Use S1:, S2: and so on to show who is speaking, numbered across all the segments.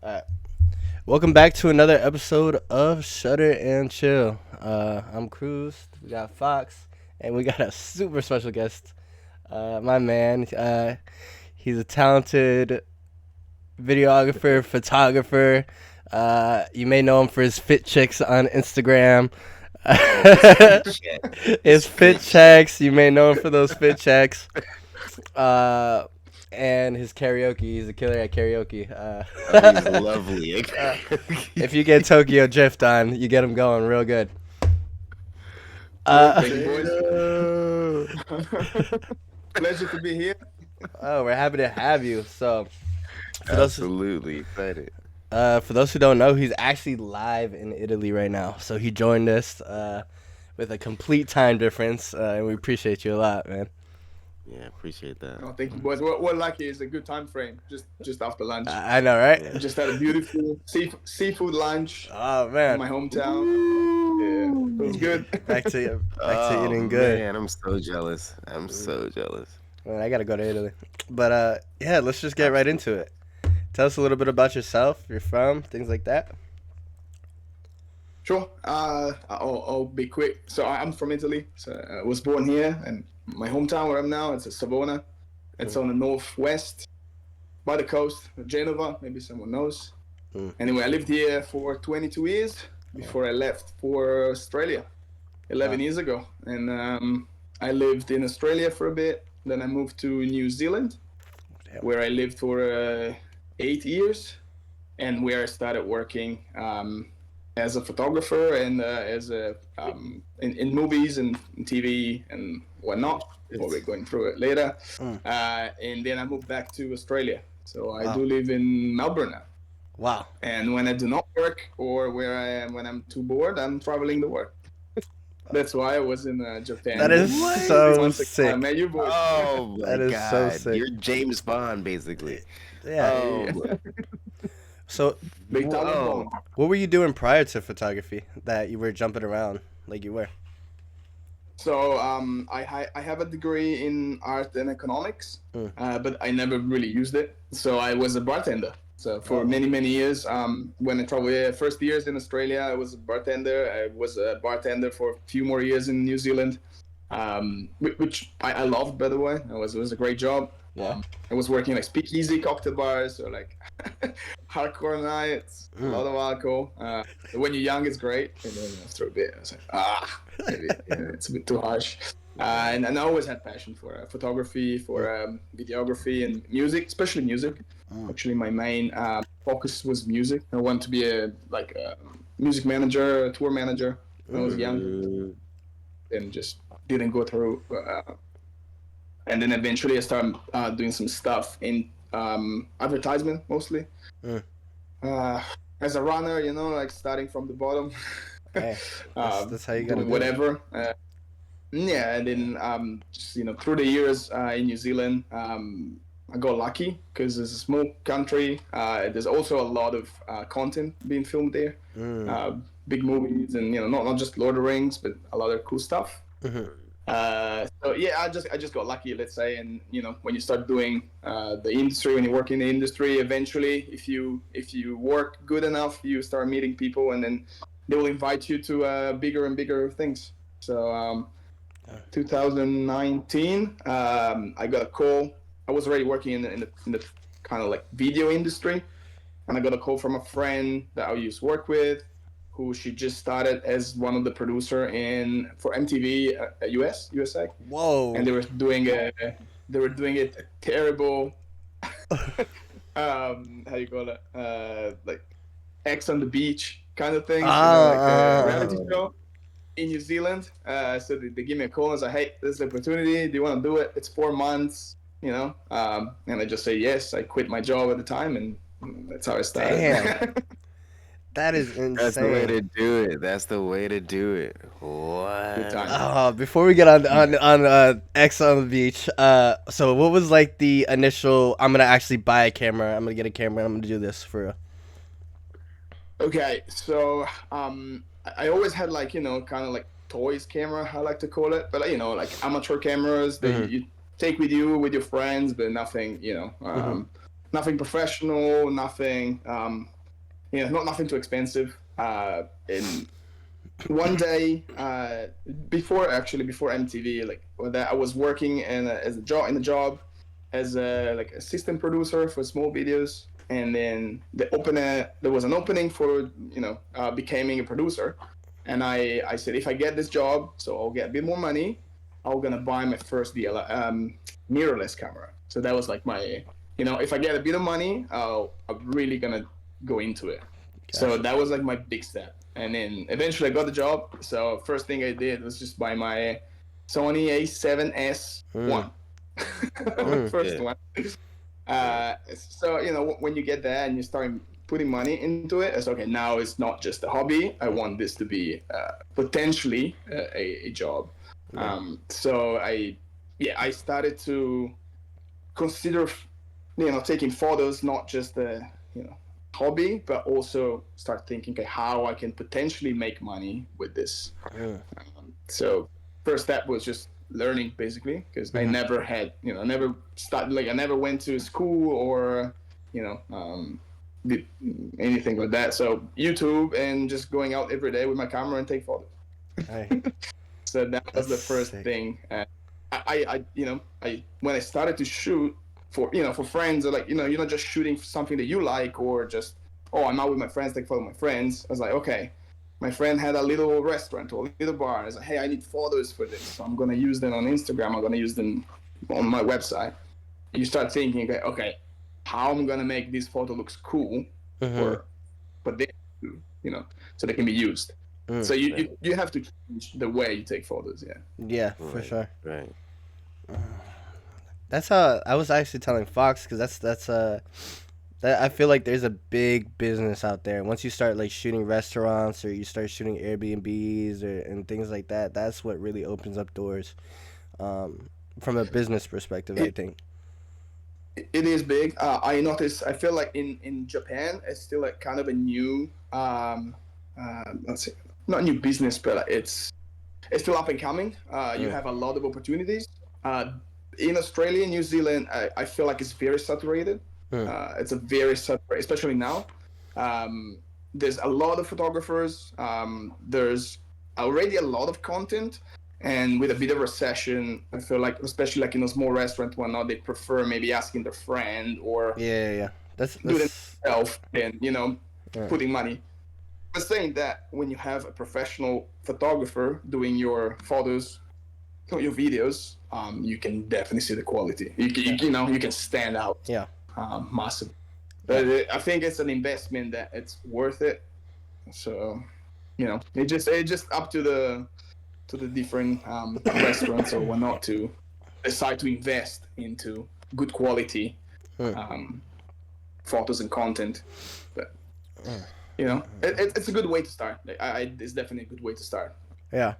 S1: Alright. Welcome back to another episode of Shutter and Chill. I'm Cruz. We got Fox, and we got a super special guest. My man. He's a talented videographer, photographer. You may know him for his fit chicks on Instagram. His fit checks. You may know him for those fit checks. Uh, and his karaoke. He's a killer at karaoke.
S2: He's lovely.
S1: If you get Tokyo Drift on, you get him going real good.
S3: Thank you, boys. Pleasure to be here.
S1: Oh, we're happy to have you. So, for those
S2: Absolutely excited.
S1: for those who don't know, he's actually live in Italy right now. So he joined us with a complete time difference, and we appreciate you a lot, man.
S2: Yeah, appreciate that.
S3: Oh, thank you, boys. We're lucky. It's a good time frame. Just after lunch.
S1: I know, right?
S2: Yeah.
S3: Just had a beautiful seafood lunch
S1: Oh
S3: in
S1: man,
S3: my hometown. Yeah, it was good.
S1: back to eating good.
S2: Man, I'm so jealous. I'm so jealous.
S1: Man, I gotta go to Italy, but yeah, let's just get right into it. Tell us a little bit about yourself, where you're from, things like that.
S3: Sure. I'll be quick. So I'm from Italy. So I was born here, and my hometown where I'm now, it's a Savona. It's on the northwest, by the coast, Genova. Maybe someone knows. Anyway, I lived here for 22 years before I left for Australia 11 years ago. And I lived in Australia for a bit. Then I moved to New Zealand,
S1: Damn.
S3: where I lived for 8 years, and where I started working as a photographer and as a in movies and TV and whatnot. We're going through it later. And then I moved back to Australia. So I do live in Melbourne now.
S1: Wow.
S3: And when I do not work or where I am when I'm too bored, I'm traveling to work. That's why I was in Japan.
S1: That is
S2: What?
S1: so
S3: Once I
S1: sick.
S3: met you boys.
S2: Oh my
S1: That is so
S2: God.
S1: sick.
S2: You're James Bond, basically.
S1: Yeah.
S2: Oh,
S1: So,
S3: Big time
S2: whoa.
S3: bone.
S1: what were you doing prior to photography that you were jumping around like you were?
S3: So I have a degree in art and economics, but I never really used it. So I was a bartender. So for many years, when I traveled first years in Australia, I was a bartender. I was a bartender for a few more years in New Zealand, which I loved, by the way. It was a great job.
S1: Yeah.
S3: I was working like speakeasy cocktail bars or like hardcore nights, a lot of alcohol. When you're young, it's great, and then after a bit, I was like, maybe it's a bit too harsh. And I always had passion for photography, for videography, and music, especially music. Actually, my main focus was music. I wanted to be a music manager, a tour manager when I was young, and just didn't go through. And then eventually I started doing some stuff in advertisement mostly. As a runner, like starting from the bottom.
S1: Hey, that's how you gotta
S3: doing
S1: do
S3: whatever. Yeah, and then just, through the years in New Zealand, I got lucky because it's a small country. There's also a lot of content being filmed there, big movies, and not just Lord of the Rings, but a lot of cool stuff. So yeah, I just got lucky, let's say, and when you start doing the industry, when you work in the industry, eventually, if you work good enough, you start meeting people, and then they will invite you to bigger and bigger things. So 2019, I got a call. I was already working in the kind of like video industry, and I got a call from a friend that I used to work with, who she just started as one of the producer for MTV USA.
S1: Whoa.
S3: And they were doing a terrible how you call it like X on the beach kind of things, like a reality show in New Zealand. So they give me a call and was like, hey, this is the opportunity. Do you want to do it? It's 4 months, and I just say yes. I quit my job at the time, and that's how I started.
S1: Damn. That is insane.
S2: That's the way to do it. That's the way to do it. What?
S3: Good time.
S1: Before we get on X on the beach, so what was like the initial? I'm gonna actually buy a camera. I'm gonna get a camera. I'm gonna do this for real.
S3: Okay, so I always had like kind of like toys camera, I like to call it, but like amateur cameras that you take with you with your friends, but nothing nothing professional, nothing not nothing too expensive. In one day, before MTV, like that, I was working in a job as a like assistant producer for small videos, and then there was an opening for becoming a producer, and I said if I get this job, so I'll get a bit more money, I'm gonna buy my first mirrorless camera. So that was like my if I get a bit of money, I'm really gonna go into it. So
S1: Gotcha.
S3: that was like my big step. And then eventually I got the job. So first thing I did was just buy my Sony A7S
S1: Mm.
S3: one.
S1: Mm.
S3: First
S2: Yeah.
S3: one.
S2: Yeah.
S3: So when you get there and you start putting money into it, it's okay. Now it's not just a hobby. I want this to be potentially a job.
S1: Yeah.
S3: So I started to consider taking photos not just a hobby, but also start thinking, okay, how I can potentially make money with this.
S1: Mm.
S3: So first step was just learning, basically, because I
S1: Mhm.
S3: never had I never started, like I never went to school or you know did anything like that. So YouTube and just going out every day with my camera and take photos.
S1: Hey,
S3: So that was
S1: that's
S3: the first
S1: sick.
S3: thing. I when I started to shoot for for friends, or like you're not just shooting something that you like, or just I'm out with my friends, take photo of my friends. I was like, okay, my friend had a little restaurant or a little bar. I was like, hey, I need photos for this, so I'm gonna use them on Instagram. I'm gonna use them on my website. You start thinking, okay, how I'm gonna make this photo looks cool
S1: Mhm.
S3: for them, so they can be used.
S1: Mm.
S3: So you,
S2: Right.
S3: you you have to change the way you take photos. Yeah.
S1: Yeah, for
S2: Right.
S1: sure.
S2: Right.
S1: That's how I was actually telling Fox because that I feel like there's a big business out there. Once you start like shooting restaurants or you start shooting Airbnbs or and things like that, that's what really opens up doors. Um, from a business perspective, I
S3: It,
S1: think.
S3: it is big. I notice. I feel like in Japan, it's still like kind of a new, let's say, not new business, but it's still up and coming. You
S1: Mm.
S3: have a lot of opportunities. Uh, in Australia, New Zealand, I feel like it's very saturated.
S1: Mm.
S3: It's a very saturated, especially now. Um, there's a lot of photographers. There's already a lot of content, and with a bit of recession, I feel like, especially like in a small restaurant, whatnot, they prefer maybe asking their friend or
S1: Yeah, yeah, yeah.
S3: do it
S1: That's
S3: themselves and
S1: yeah.
S3: putting money. But saying that, when you have a professional photographer doing your photos, your videos, you can definitely see the quality.
S1: Yeah,
S3: You can stand out
S1: yeah,
S3: massively.
S1: yeah.
S3: But I think it's an investment that it's worth it. So it just up to the different restaurants or whatnot to decide to invest into good quality
S1: Mm.
S3: um, photos and content. But
S1: Mm.
S3: it's a good way to start. It's definitely a good way to start.
S1: Yeah,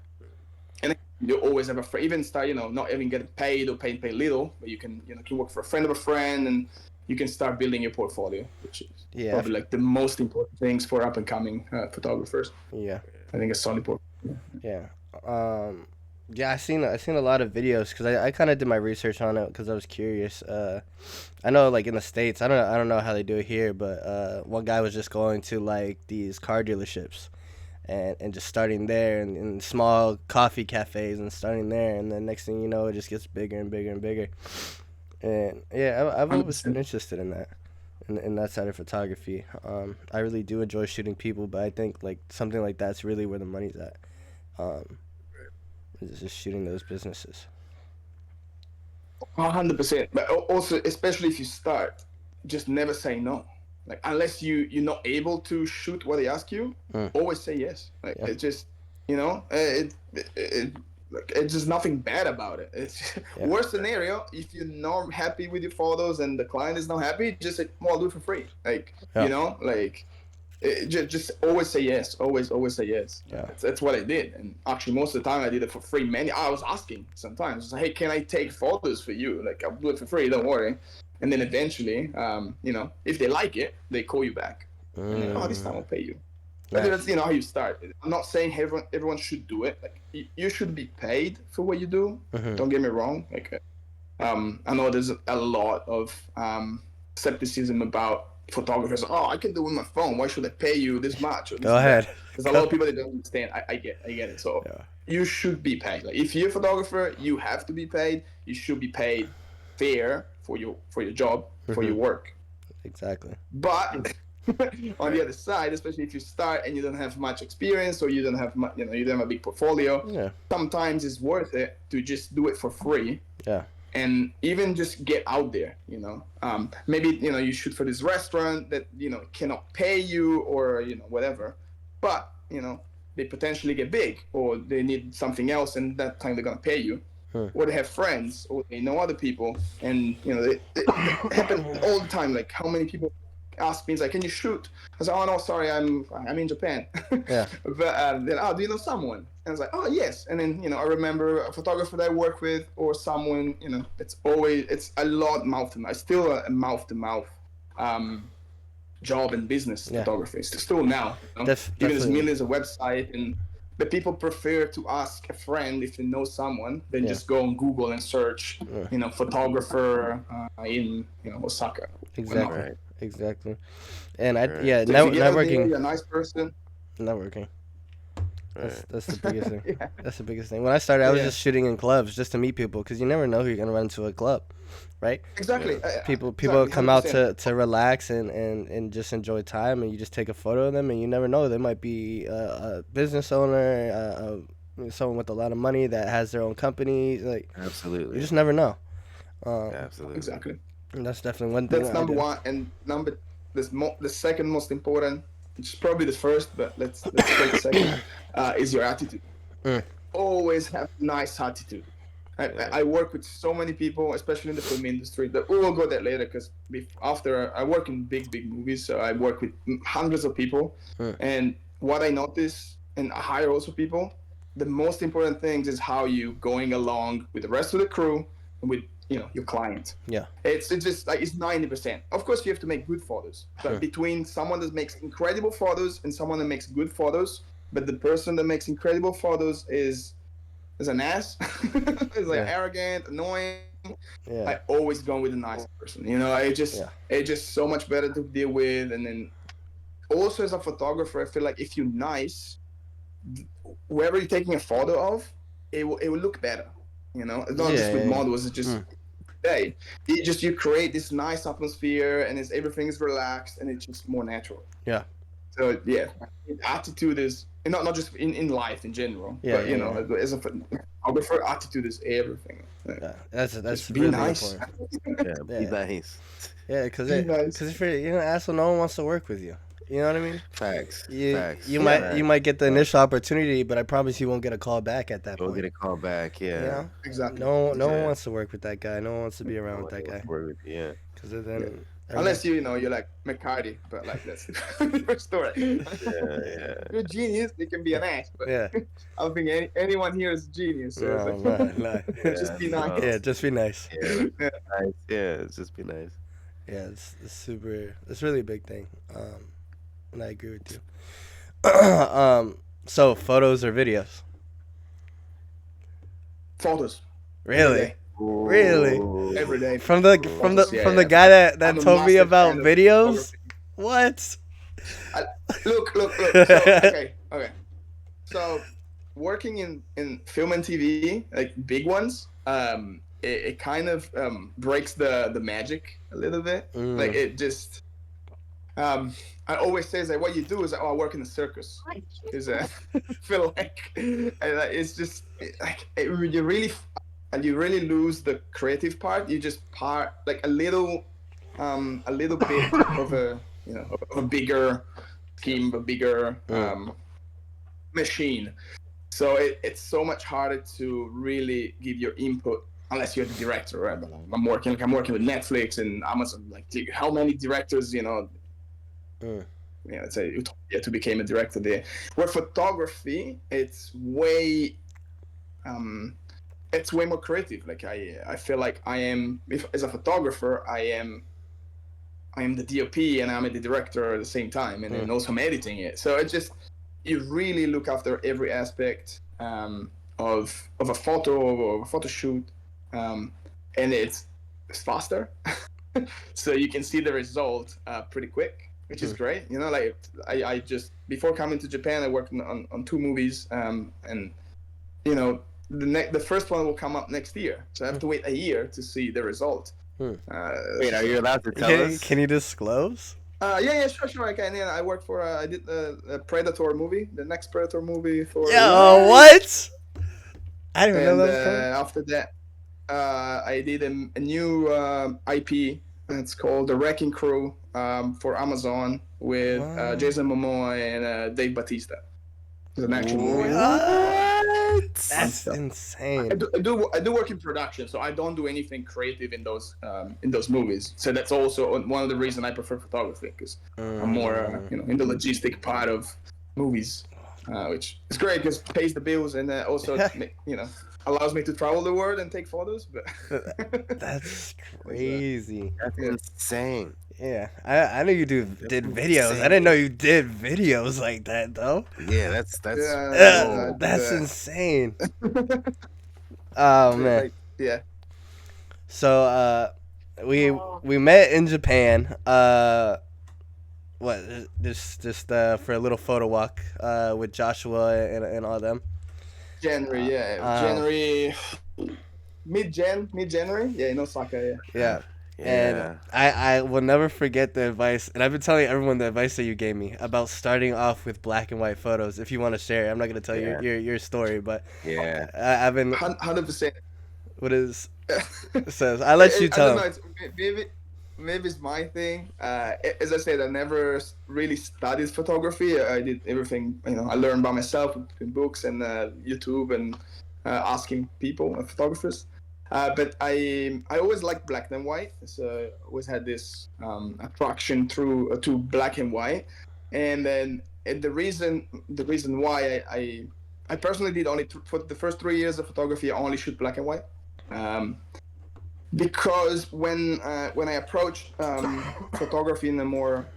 S3: And you always have a friend, even start, not even getting paid or pay little, but you can work for a friend of a friend, and you can start building your portfolio, which is
S1: yeah,
S3: probably like the most important things for up and coming photographers.
S1: yeah,
S3: I think a solid portfolio.
S1: yeah. Um, yeah. I seen a lot of videos because I kind of did my research on it because I was curious. I know like in the states, I don't know how they do it here, but one guy was just going to like these car dealerships and just starting there and small coffee cafes and starting there, and then next thing you know, it just gets bigger and bigger and bigger. And yeah, I've always been
S3: 100%.
S1: interested in that, in that side of photography. I really do enjoy shooting people, but I think like something like that's really where the money's at. Um, is just shooting those businesses.
S3: 100%. But also, especially if you start, just never say no. Like, unless you're not able to shoot what they ask you,
S1: Mm,
S3: always say yes. Like,
S1: yeah,
S3: it just like, it's just nothing bad about it. It's
S1: yeah,
S3: worst scenario, if you're not happy with your photos and the client is not happy, just say, well, I'll do it for free. Like,
S1: yeah,
S3: like just always say yes. Always say yes.
S1: yeah.
S3: That's what I did. And actually, most of the time, I did it for free. I was asking sometimes, I was like, hey, can I take photos for you? Like, I'll do it for free. Don't worry. And then eventually, if they like it, they call you back. And then, this time
S1: Mm,
S3: I'll pay you. But
S1: nice.
S3: that's how you start. I'm not saying everyone should do it. Like, you should be paid for what you do.
S1: Hmm.
S3: Don't get me wrong. Like, I know there's a lot of skepticism about photographers. Oh, I can do it with my phone. Why should I pay you this much or this
S1: Go
S3: and that?
S1: ahead.
S3: There's a lot of people that don't understand. I get it. So
S1: Yeah.
S3: you should be paid. Like if you're a photographer, you have to be paid. You should be paid fair for your job, for your work.
S1: Exactly.
S3: But on the other side, especially if you start and you don't have much experience or you don't have you don't have a big portfolio,
S1: Yeah.
S3: sometimes it's worth it to just do it for free.
S1: Yeah.
S3: And even just get out there, maybe you shoot for this restaurant that cannot pay you or whatever, but they potentially get big or they need something else, and that time they're gonna pay you. Or they have friends or they know other people, and it happens all the time. Like how many people ask me, like, can you shoot? I was like, oh no, sorry, I'm in Japan.
S1: Yeah.
S3: But then, oh, do you know someone? And I was like, oh yes. And then I remember a photographer that I work with or someone. It's a lot mouth to mouth. Still a mouth to mouth job and business. Photography. It's still now. Even there's millions of websites, and but people prefer to ask a friend if they know someone than just go on Google and search photographer in Osaka.
S1: Exactly.
S2: Right.
S1: Exactly. And
S3: So if you get out there,
S1: networking.
S3: you're a nice person.
S1: Networking. That's the biggest thing.
S3: Yeah.
S1: That's the biggest thing. When I started, I was
S3: Yeah.
S1: just shooting in clubs just to meet people because you never know who you're gonna run into a club, right?
S3: Exactly.
S1: People
S3: Exactly,
S1: come out
S3: 100%.
S1: to relax and just enjoy time, and you just take a photo of them, and you never know, they might be a business owner, someone with a lot of money that has their own company. Like
S2: Absolutely.
S1: you just never know.
S2: Absolutely.
S3: Exactly.
S1: And that's definitely one thing.
S3: That's number one, and the second most important, which is probably the first, but let's take the second, is your attitude. Always have nice attitude. I work with so many people, especially in the film industry. That we will go there later because after I work in big movies, so I work with hundreds of people, and what I notice, and I hire also people. The most important things is how you going along with the rest of the crew and with your client.
S1: Yeah.
S3: It's just like it's 90%. Of course, you have to make good photos, but between someone that makes incredible photos and someone that makes good photos, but the person that makes incredible photos is an ass, is like arrogant, annoying.
S1: Yeah.
S3: I always go with a nice person. It's just so much better to deal with. And then also as a photographer, I feel like if you're nice, whoever you're taking a photo of, it will look better. It's not just with models. It's just you create this nice atmosphere, and everything is relaxed, and it's just more natural.
S1: Yeah.
S3: So attitude is not just in life in general, but as a photographer, attitude is everything.
S1: Yeah. That's
S3: be
S1: really
S3: nice.
S1: important.
S2: Be nice.
S1: Yeah, because
S3: nice.
S1: if you're an asshole, no one wants to work with you. You know what I mean?
S2: Facts.
S1: You might get the initial opportunity, but I promise you won't get a call back at that
S2: Don't
S1: point.
S2: get a call back. Yeah.
S1: You know?
S3: Exactly.
S1: No one wants to work with that guy. No one wants to be around with that guy.
S2: Yeah.
S1: Because then,
S3: Unless you're like McCarty, but like that's a different story.
S2: Yeah.
S3: You're a genius. You can be an ass, but
S1: yeah,
S3: I don't think anyone here is a genius. So
S1: no.
S3: just be nice.
S1: Yeah, just be nice.
S2: Yeah. Nice. Yeah. Just be nice.
S1: Yeah, it's super. It's really a big thing. And I agree with you. So photos or videos?
S3: Photos.
S1: Really? Really?
S3: Every day.
S1: From the guy that
S3: I'm a
S1: told me
S3: massive
S1: about
S3: fan of
S1: videos?
S3: photography.
S1: What?
S3: Look. So, okay. So, working in film and TV, like big ones, it kind of breaks the magic a little bit. Like it just. I always say that what you do is I work in the circus. Feel like it's just like you really lose the creative part. You just like a little bit of a bigger scheme, a bigger machine. So it's so much harder to really give your input unless you're the director. Right? I'm working with Netflix and Amazon. Like how many directors let's say Utopia to become a director there. Where photography, it's way more creative. Like I feel like as a photographer, I am the DOP and I'm the director at the same time, and then also I'm editing it. So it's just you really look after every aspect of a photo or a photo shoot, and it's faster. so you can see the result pretty quick, which is great. You know, like I just before coming to Japan, I worked on 2 movies, and you know the first one will come up next year, so I have to wait a year to see the result.
S2: Wait, are you allowed to tell us?
S1: Can you disclose?
S3: Yeah, sure, I can. Yeah, I worked for. I did a Predator movie, the next Predator movie for.
S1: Yo, what? I didn't even know
S3: And
S1: that was coming.
S3: after that, I did a new IP. It's called The Wrecking Crew for Amazon with
S1: Wow.
S3: Jason Momoa and Dave Bautista. It's an action movie.
S2: What?
S1: That's insane.
S3: I do work in production, so I don't do anything creative in those movies. So that's also one of the reasons I prefer photography, because I'm more in the logistic part of movies, which is great because it pays the bills and also allows me to travel the world and take photos. But
S1: That's crazy.
S2: That's insane.
S1: Yeah, I knew you did videos. I didn't know you did videos like that though.
S2: Yeah, that's
S1: That's insane. Oh man.
S3: Like, yeah.
S1: So we met in Japan. What just for a little photo walk with Joshua and all them.
S3: January, January, mid-January, yeah, in Osaka,
S1: yeah. And I will never forget the advice, and I've been telling everyone the advice that you gave me about starting off with black and white photos. If you want to share, I'm not gonna tell you your story, but I've been
S3: 100%.
S1: What is it says? I let you tell.
S3: I don't know, maybe it's my thing. As I said, I never really studied photography. I did everything. I learned by myself in books and YouTube and asking people, photographers. But I always liked black and white, so I always had this attraction to black and white. And then the reason why I personally did only for the first 3 years of photography, I only shoot black and white. Because when I approached photography in a more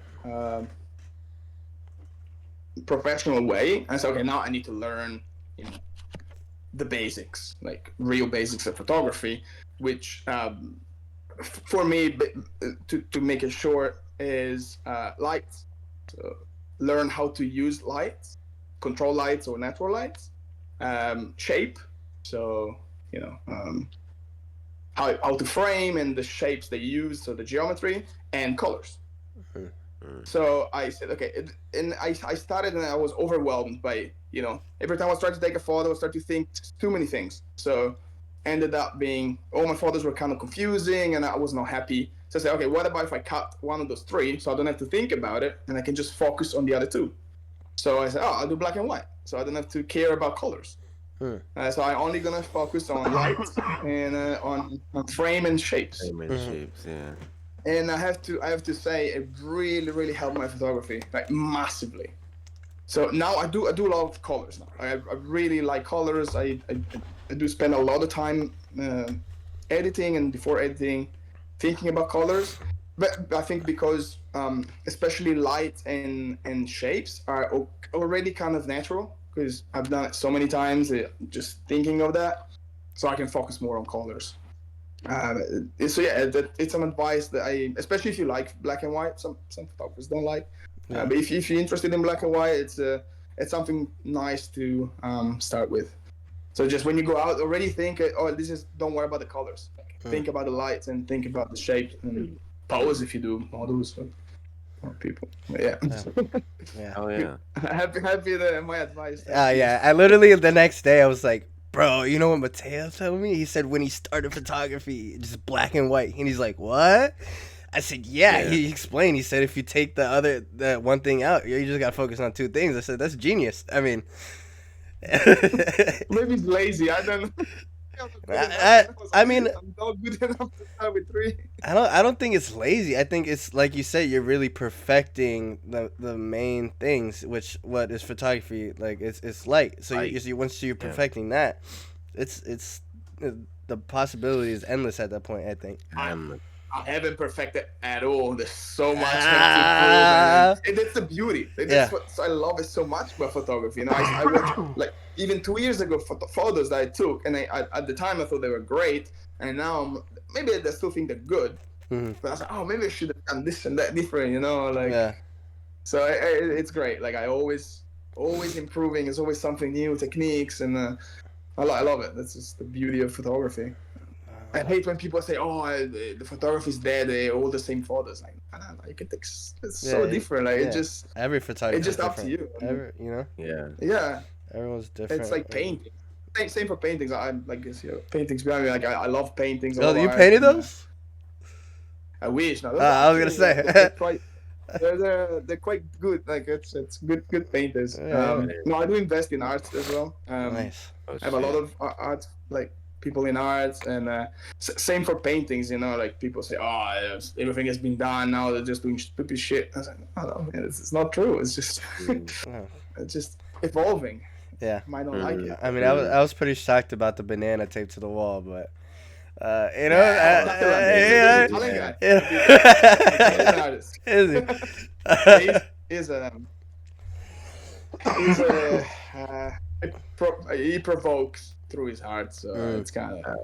S3: professional way, I said, okay, now I need to learn the basics, like real basics of photography, which for me, to make it short, is lights. So learn how to use lights, control lights or natural lights, shape. So how to frame and the shapes they use, so the geometry and colors. So I said, okay, and I started and I was overwhelmed by, every time I started to take a photo, I started to think too many things. So ended up being, all my photos were kind of confusing and I was not happy. So I said, okay, what about if I cut one of those 3 so I don't have to think about it and I can just focus on the other 2? So I said, I'll do black and white, so I don't have to care about colors. So I'm only gonna focus on lights and on frame and shapes.
S2: Yeah.
S3: And I have to say, it really, really helped my photography, like massively. So now I do a lot of colors now. I really like colors. I do spend a lot of time editing and before editing, thinking about colors. But I think because especially light and shapes are already kind of natural, because I've done it so many times, just thinking of that, so I can focus more on colors. So yeah, it's some advice that especially if you like black and white, some photographers don't like. But if you're interested in black and white, it's something nice to start with. So just when you go out, already think, don't worry about the colors. Think about the lights and think about the shapes and pose if you do models. People, yeah.
S2: Oh yeah.
S3: happy that my advice.
S1: Yeah, I literally the next day I was like, bro, you know what Matteo told me? He said when he started photography, just black and white, and he's like, what? I said, yeah. He explained. He said if you take the one thing out, you just gotta focus on 2 things. I said that's genius. I mean,
S3: maybe he's lazy. I don't know.
S1: I mean,
S3: I'm not good enough to start with 3.
S1: I don't think it's lazy. I think it's like you said, you're really perfecting the main things, which what is photography, like it's light. So once you're perfecting that, it's the possibility is endless at that point, I think.
S3: I haven't perfected at all. There's so much to prove, and that's the beauty. That's what I love it so much about photography. I watched like even 2 years ago photos that I took, and I at the time I thought they were great, and now maybe I still think they're good.
S1: Mhm.
S3: But I was like, oh, maybe I should have done this and that different, you know, like.
S1: Yeah.
S3: So it's great. Like I always improving. It's always something new, techniques, and I love it. That's just the beauty of photography. I hate when people say, "Oh, the photography is dead. They all the same photos." Like, no, you can take. It's so
S1: Yeah.
S3: different. Like
S1: Yeah. Every
S3: it's
S1: photographer is
S3: just up to
S1: different.
S3: you. I mean,
S2: Yeah.
S3: yeah,
S1: Everyone's
S3: it's
S1: different.
S3: like painting. Same for paintings. I like this, paintings behind me. Like I love paintings. I
S1: Oh,
S3: love
S1: you
S3: art.
S1: painted
S3: And,
S1: those?
S3: I wish. No, those
S1: I was gonna
S3: actually they're
S1: say.
S3: quite they're quite good. Like it's good painters.
S1: Yeah.
S3: No, I do invest in art as well.
S1: Nice.
S2: Oh
S3: I have a lot
S2: shit.
S3: of art, like people in arts, and same for paintings. You know, like people say, "Oh, everything has been done. Now they're just doing stupid shit." I was like, "Oh no, man, it's not true. It's just
S1: Oh,
S3: it's just evolving.
S1: yeah.
S3: Might not like
S2: Mm,
S3: it."
S1: I mean,
S2: mm.
S1: I was pretty shocked about the banana taped to the wall, but you know,
S3: Yeah, Catalan. He's an Italian
S2: Yeah.
S3: guy. An Italian
S1: yeah.
S3: artist.
S1: Is he?
S3: He's is he's a he provokes through his heart, so
S1: Mm.
S3: it's kind of.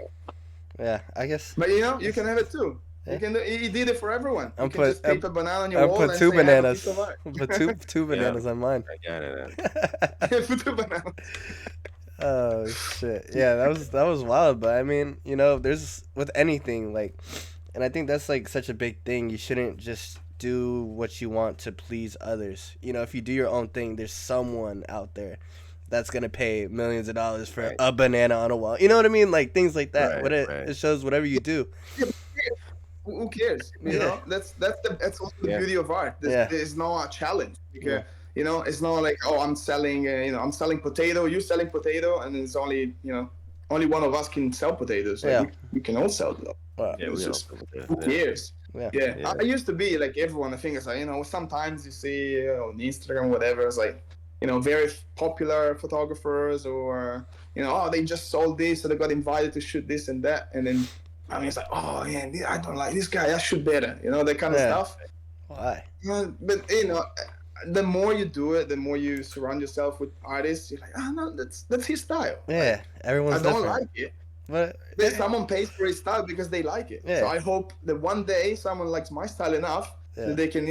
S1: Yeah, I guess.
S3: But you can have it too.
S1: Yeah.
S3: You can. He did it for everyone. You
S1: I'm
S3: can just tape
S1: I'm,
S3: a banana on your
S1: I'm
S3: wall
S1: put
S3: and
S1: two
S3: say, "I have a piece
S1: bananas.
S3: of art."
S1: Put two bananas on mine.
S2: I got it.
S3: Put the banana.
S1: Oh shit! Yeah, that was wild. But I mean, there's with anything like, and I think that's like such a big thing. You shouldn't just do what you want to please others. If you do your own thing, there's someone out there that's gonna pay millions of dollars for
S2: Right.
S1: a banana on a wall. You know what I mean? Like things like that.
S2: Right,
S1: What
S2: right.
S1: it shows whatever you do.
S3: Who cares? You
S1: Yeah.
S3: know, that's also the
S2: Yeah.
S3: beauty of art.
S1: Yeah.
S3: There's no challenge.
S1: Yeah.
S3: It's not like, oh, I'm selling. I'm selling potato. You're selling potato, and it's only only one of us can sell potatoes. Like
S1: Yeah.
S3: we can all sell them.
S1: Well,
S2: Yeah,
S3: It's
S2: we
S3: just
S2: also
S3: who cares?
S1: yeah.
S3: Yeah.
S2: Yeah.
S3: I used to be like everyone. I think it's like sometimes you see on Instagram whatever. It's like very popular photographers or oh, they just sold this, so they got invited to shoot this and that, and then I mean it's like, oh yeah, I don't like this guy. I shoot better. That kind of
S1: Yeah.
S3: stuff.
S1: Why?
S3: But the more you do it, the more you surround yourself with artists. You're like, no, that's his style.
S1: Yeah. Everyone's
S3: I don't
S1: different.
S3: like it.
S1: But
S3: But someone pays for his style because they like it.
S1: Yeah.
S3: So I hope that one day someone likes my style enough
S1: Yeah.
S3: that they can,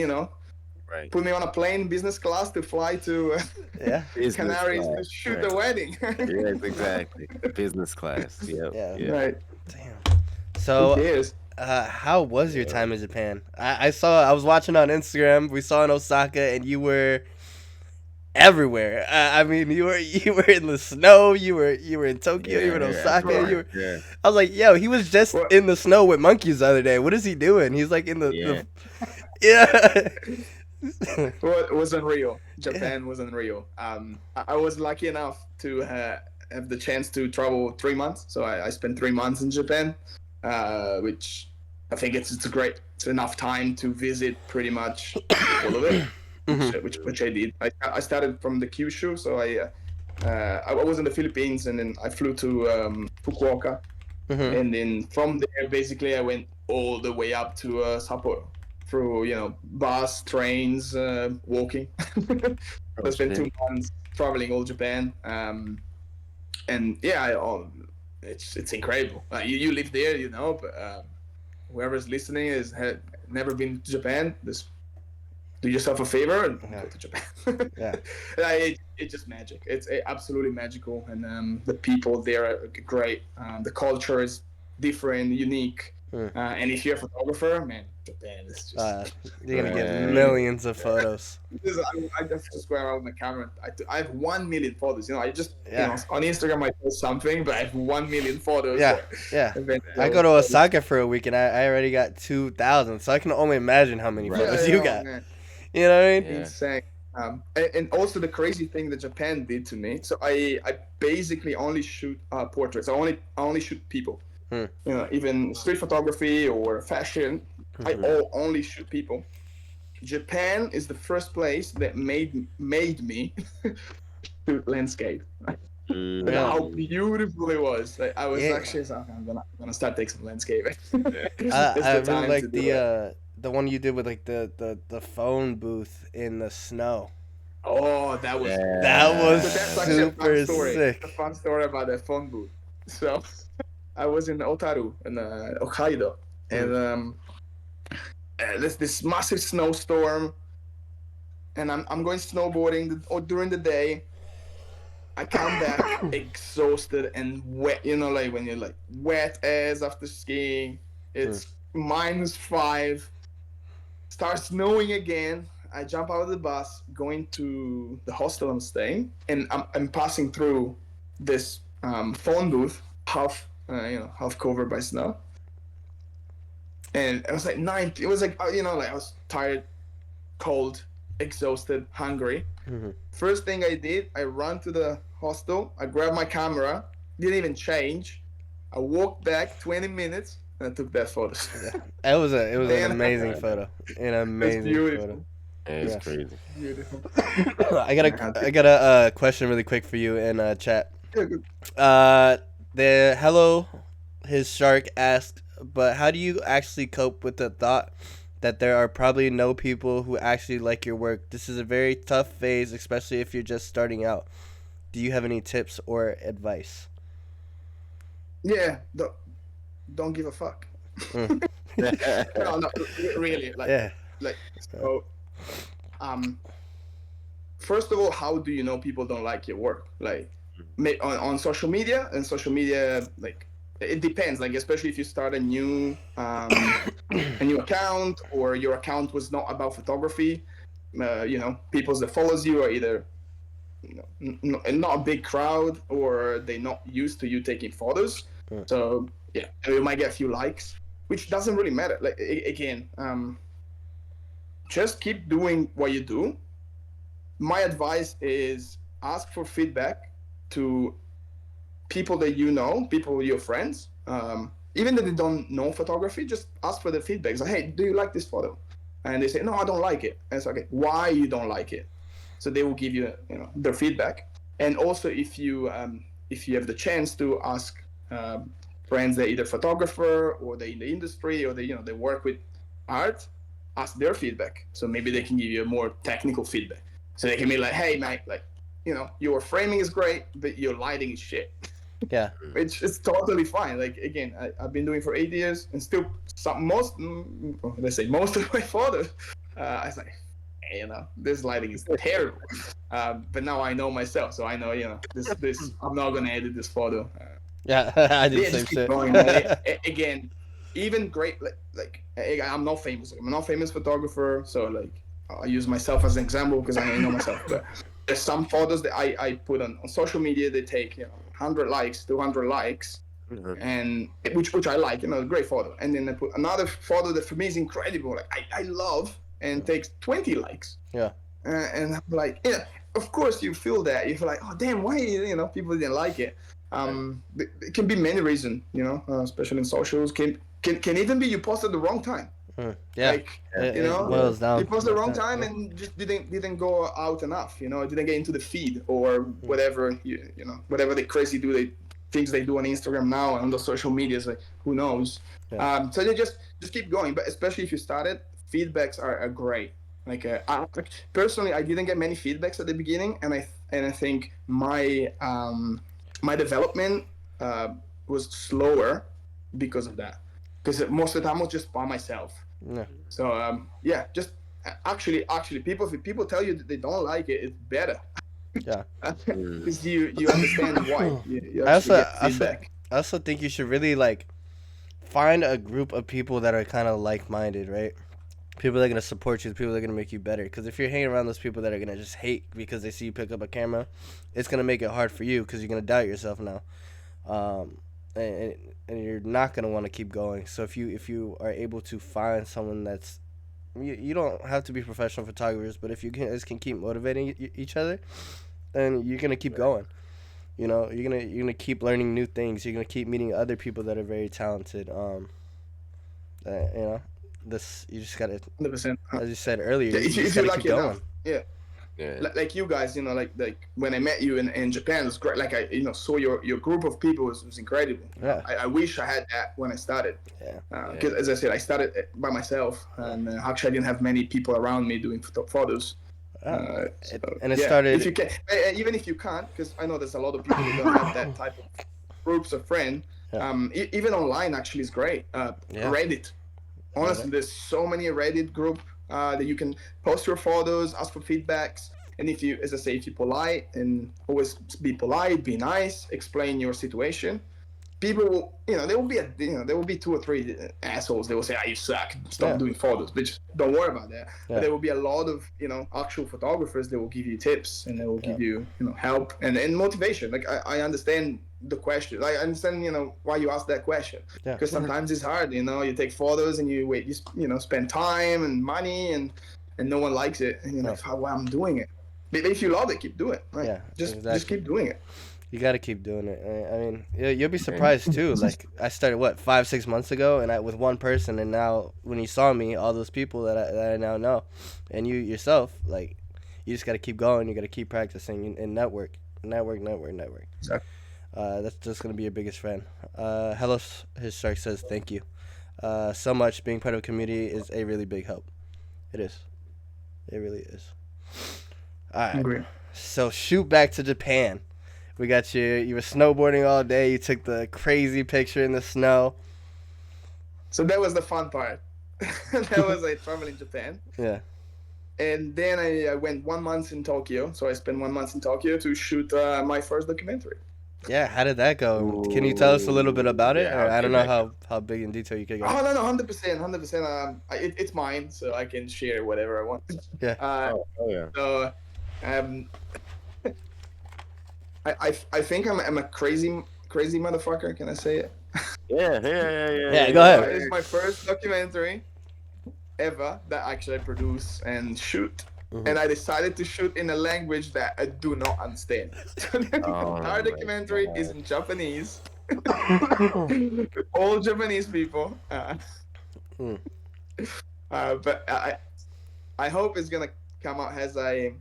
S2: Right.
S3: put me on a plane, business class, to fly to
S1: yeah.
S2: Business
S3: Canaries to
S2: class,
S3: shoot
S2: right.
S3: the wedding.
S2: Yes, exactly. Business class. Yep.
S1: Yeah.
S3: Right.
S1: Damn.
S3: Who
S1: So,
S3: cares?
S1: how was your time in Japan? I was watching on Instagram. We saw in Osaka, and you were everywhere. I mean, you were in the snow. You were in Tokyo. you were in Osaka.
S3: right.
S1: You were.
S2: Yeah.
S1: I was like, yo, he was just
S3: What?
S1: in the snow with monkeys the other day. What is he doing? He's like in the
S2: Yeah.
S1: yeah.
S3: Well, it was unreal. Japan was unreal. I was lucky enough to have the chance to travel 3 months. So I spent 3 months in Japan, which I think it's enough time to visit pretty much all of it, which I did. I started from the Kyushu, so I was in the Philippines, and then I flew to Fukuoka,
S1: Mhm.
S3: and then from there basically I went all the way up to Sapporo through bus, trains, walking. I spent 2 months traveling all Japan, and yeah, it's incredible. You live there, but whoever's listening had never been to Japan, just do yourself a favor and go to Japan.
S1: Yeah.
S3: It's just magic. It's absolutely magical, and the people there are great. The culture is different, unique, and if you're a photographer, man, Japan is just.
S1: You're gonna get
S2: Right.
S1: millions of photos.
S3: I just go around with my camera. I have 1 million photos. I just
S1: Yeah.
S3: on Instagram I post something, but I have 1 million photos.
S1: Yeah, yeah. I go to Osaka for a week and I already got 2,000, so I can only imagine how many
S2: Right.
S1: photos you got.
S3: Man.
S1: You know what I mean?
S2: Yeah.
S3: Insane. And also the crazy thing that Japan did to me. So I basically only shoot portraits. I only shoot people. Even street photography or fashion, I only shoot people. Japan is the first place that made me shoot landscape.
S2: Mm.
S3: How beautiful it was! Like, I was
S1: Yeah.
S3: actually okay, I'm gonna start taking some landscaping.
S1: I really like the one you did with like the phone booth in the snow.
S3: Oh, that was
S2: Yeah.
S1: That was
S3: So that's actually a
S1: super
S3: fun story.
S1: sick.
S3: A fun story about the phone booth. So I was in Otaru in Hokkaido, and there's this massive snowstorm, and I'm going snowboarding or during the day. I come back exhausted and wet. You know, like when you're like wet as after skiing.
S1: Hmm.
S3: It's -5. Starts snowing again. I jump out of the bus, going to the hostel I'm staying, and I'm passing through this phone booth, half covered by snow. And it was like 9. It was like like I was tired, cold, exhausted, hungry.
S1: Hmm.
S3: First thing I did, I ran to the hostel. I grabbed my camera, didn't even change. I walked back 20 minutes and I took that photo.
S1: Yeah, it was an
S3: Man,
S1: amazing photo, an
S3: it's
S1: amazing photo.
S3: beautiful.
S2: It's
S1: Yes.
S2: crazy.
S3: Beautiful.
S1: I got
S3: I had
S1: a
S3: to.
S1: I got a question really quick for you in chat.
S3: Yeah, good.
S1: Uh, the hello, his shark asked, but how do you actually cope with the thought that there are probably no people who actually like your work? This is a very tough phase, especially if you're just starting out. Do you have any tips or advice?
S3: Yeah, don't give a fuck.
S1: Mm.
S3: No, no, really.
S1: Yeah.
S3: Like so. Um, First of all, how do you know people don't like your work? Like, on social media, and social media, like, it depends. Like, especially if you start a new account, or your account was not about photography. People that follows you are either not a big crowd, or they're not used to you taking photos.
S1: Mm.
S3: So yeah, you might get a few likes, which doesn't really matter. Like, again, just keep doing what you do. My advice is ask for feedback to people that you know, people your friends. Even if they don't know photography, just ask for the feedback. It's like, hey, do you like this photo? And they say, no, I don't like it. And it's like, okay, why you don't like it? So they will give you, their feedback. And also, if you have the chance to ask friends that either photographer, or they in the industry, or they work with art, ask their feedback. So maybe they can give you a more technical feedback. So they can be like, hey, mate, like, your framing is great, but your lighting is shit.
S1: Yeah.
S3: It's totally fine. Like, again, I've been doing for 8 years, and still let's say most of my photos, I was like, hey, this lighting is terrible. But now I know myself, so I know, this I'm not gonna edit this photo.
S1: Yeah. I did
S3: Yeah,
S1: the same
S3: just keep
S1: shit.
S3: going. Again, even great, like I'm not famous. I'm not famous photographer, so like I use myself as an example because I know myself. But there's some photos that I put on social media. They take 100 likes, 200 likes, and which I like. Great photo. And then I put another photo that for me is incredible. Like I love, and takes 20 likes.
S1: Yeah.
S3: And I'm like, of course you feel that. You feel like, oh damn, why people didn't like it. It can be many reasons, especially in socials. Can even be you posted the wrong time.
S1: Mm. Yeah.
S3: Like,
S1: It boils down
S3: you posted the
S1: like
S3: wrong
S1: that.
S3: time
S1: Yeah.
S3: and just didn't go out enough. It didn't get into the feed, or whatever whatever they crazy do things they do on Instagram now and on the social medias. Like, who knows?
S1: Yeah.
S3: So they just keep going. But especially if you started, feedbacks are great. Like, personally, I didn't get many feedbacks at the beginning, and I think my development was slower because of that. Because most of the time I was just by myself.
S1: Yeah.
S3: So yeah, just actually, people, if people tell you that they don't like it, it's better.
S1: Yeah.
S3: Because you understand why. You
S1: I
S3: actually
S1: also,
S3: get
S1: I also,
S3: feedback.
S1: I also think you should really like find a group of people that are kind of like-minded, right? People that are gonna support you, people that are gonna make you better. Because if you're hanging around those people that are gonna just hate because they see you pick up a camera, it's gonna make it hard for you because you're gonna doubt yourself now, and, and you're not gonna want to keep going. So if you are able to find someone that's you don't have to be professional photographers, but if you can keep motivating each other, then you're gonna keep going. You're gonna keep learning new things. You're gonna keep meeting other people that are very talented. Uh, you know, this you just gotta,
S3: 100%.
S1: as you said earlier,
S3: Yeah,
S1: you just
S3: if you're
S1: gotta keep
S3: lucky
S1: going.
S3: enough. Yeah.
S2: Yeah.
S3: Like you guys, like when I met you in Japan, it was great. Like, I saw your group of people was incredible.
S1: Yeah.
S3: I wish I had that when I started.
S1: Yeah.
S3: Because as I said, I started by myself, and actually I didn't have many people around me doing photos. So,
S1: And it
S3: yeah,
S1: started.
S3: if you can, even if you can't, because I know there's a lot of people who don't have that type of groups of friends.
S1: Yeah.
S3: Even online actually is great.
S1: Yeah.
S3: Reddit. Honestly,
S1: Okay.
S3: there's so many Reddit group that you can post your photos, ask for feedbacks, and if you, as I say, if you're polite and always be polite, be nice, explain your situation, people will, there will be there will be two or three assholes. They will say, "Ah, you suck. Stop
S1: Yeah.
S3: doing photos." But don't worry about that. But
S1: Yeah.
S3: there will be a lot of actual photographers that will give you tips and they will
S1: Yeah.
S3: give you help and motivation. Like I understand the question. I understand why you asked that question
S1: Yeah.
S3: because sometimes it's hard. You take photos and you wait. You spend time and money and no one likes it. And you're
S1: Yeah.
S3: like, "Oh, well, I'm doing it." But if you love it, keep doing it. Right?
S1: Yeah.
S3: Just
S1: Exactly.
S3: keep doing it.
S1: You gotta keep doing it. I mean, you'll be
S2: And
S1: surprised too. Like I started what 5 6 months ago, and I with one person, and now when you saw me, all those people that I now know, and you yourself, like you just gotta keep going. You gotta keep practicing and network.
S3: Exactly.
S1: That's just gonna be your biggest friend. Hello, his shark says thank you. So much being part of a community is a really big help. It is. It really is. All right.
S3: Agree.
S1: So shoot back to Japan. We got you were snowboarding all day. You took the crazy picture in the snow.
S3: So that was the fun part. That was like traveling Japan.
S1: Yeah.
S3: And then I went 1 month in Tokyo. So I spent 1 month in Tokyo to shoot my first documentary.
S1: Yeah, how did that go? Can you tell us a little bit
S2: ooh,
S1: about it?
S2: yeah,
S1: Or
S2: how
S1: I don't
S2: did
S1: know
S2: that go?
S1: how big in detail you could go.
S3: Oh no, 100%, 100%. It's mine, so I can share whatever I want.
S1: Yeah.
S3: Uh,
S2: Oh yeah.
S3: so um, I think I'm a crazy motherfucker. Can I say it?
S1: Yeah, go ahead.
S3: It's my first documentary ever that actually I produce and shoot.
S1: Mhm.
S3: And I decided to shoot in a language that I do not understand. So the
S2: Oh
S3: entire
S2: my
S3: documentary is
S2: god.
S3: in Japanese. All Japanese people.
S1: Mm.
S3: But I hope it's gonna come out as I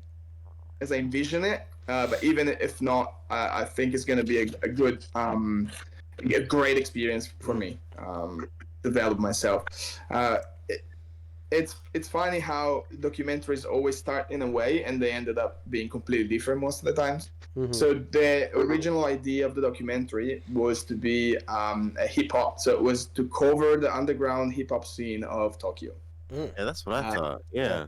S3: envision it. But even if not, I think it's gonna be a good a great experience for me. Develop myself. It, it's funny how documentaries always start in a way and they ended up being completely different most of the times.
S1: Mhm.
S3: So the original idea of the documentary was to be a hip hop. So it was to cover the underground hip hop scene of Tokyo.
S1: Mm.
S2: Yeah, that's what I
S3: Uh,
S2: thought.
S1: Yeah.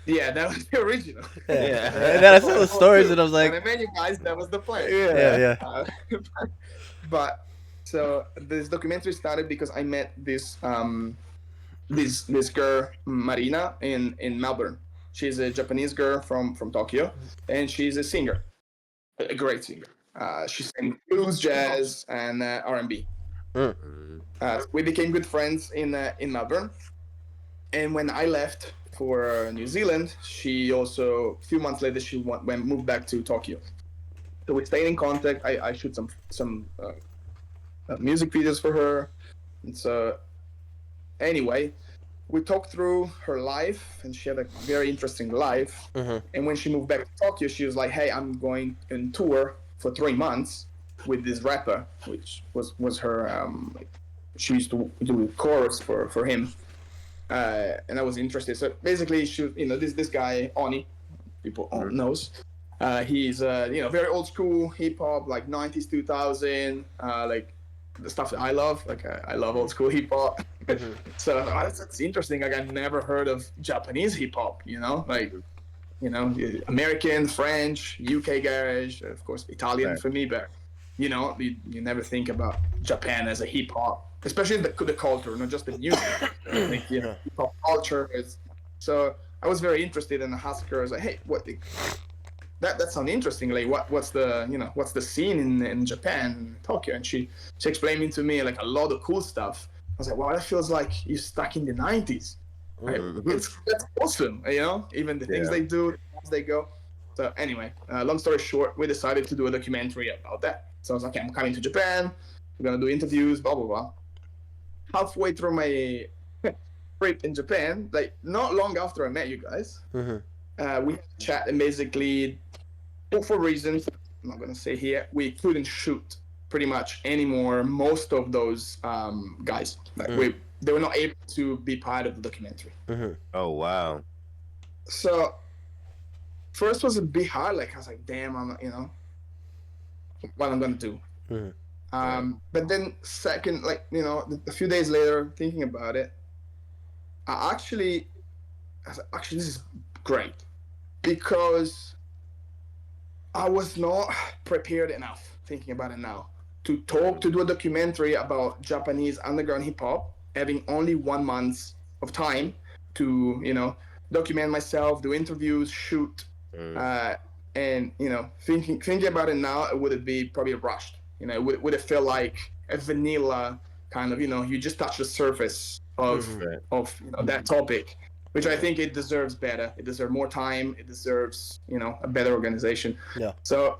S2: Yeah.
S3: yeah, that was the original.
S1: Yeah. And
S2: Yeah.
S1: then I
S3: That's
S1: saw
S3: what I
S1: the
S3: thought
S1: stories
S3: too.
S1: and I was
S3: When
S1: like,
S3: I met you guys, that was the plan.
S1: yeah,
S2: Yeah.
S1: yeah.
S3: Uh, but so this documentary started because I met this girl Marina in Melbourne. She's a Japanese girl from Tokyo, and she's a singer, a great singer. She sings blues, jazz, and R&B.
S1: Mm.
S2: Mhm.
S3: We became good friends in Melbourne, and when I left for New Zealand, she also a few months later she went moved back to Tokyo. So we stayed in contact. I shoot some music videos for her. And so anyway, we talked through her life, and she had a very interesting life.
S1: Mhm.
S3: And when she moved back to Tokyo, she was like, "Hey, I'm going on tour for 3 months with this rapper," which was her. She used to do chorus for him, and I was interested. So basically, this guy Oni, people
S2: Mhm.
S3: knows. He's very old school hip hop, like 90s, 2000, like the stuff that I love. Like I love old school hip hop.
S1: Mhm.
S3: So that's interesting. Like I've never heard of Japanese hip hop. Like American, French, UK garage, of course Italian
S2: Right.
S3: for me, but you never think about Japan as a hip hop, especially the culture, not just the music. Like
S1: Yeah.
S3: hip hop culture is. So I was very interested in Husker. I was like, hey, that sounds interesting. Like what's the scene in Japan, Tokyo? And she explained to me like a lot of cool stuff. I was like, wow, that feels like you're stuck in the 90s. Right?
S2: Mhm.
S3: That's awesome. Even the things
S2: Yeah.
S3: they do, the times they go. So anyway, long story short, we decided to do a documentary about that. So I was like, okay, I'm coming to Japan. We're gonna do interviews, blah blah blah. Halfway through my trip in Japan, like not long after I met you guys,
S1: Mhm.
S3: we had a chat and basically, for reasons I'm not gonna say here, we couldn't shoot pretty much anymore. Most of those guys, like they were not able to be part of the documentary.
S1: Mhm.
S2: Oh wow.
S3: So first was a bit hard. Like I was like, damn, I'm what I'm gonna do.
S1: Mhm.
S2: Right.
S3: But then second, like a few days later, thinking about it, actually, this is great because I was not prepared enough, thinking about it now, to do a documentary about Japanese underground hip hop, having only 1 month of time to, document myself, do interviews, shoot,
S2: Mm.
S3: uh, and, thinking about it now, would it be probably rushed? Would it feel like a vanilla kind of, you just touch the surface
S1: Mm-hmm.
S2: Right.
S3: of that topic, which I
S2: Yeah.
S3: think it deserves better. It deserves more time. It deserves, a better organization.
S1: Yeah.
S3: So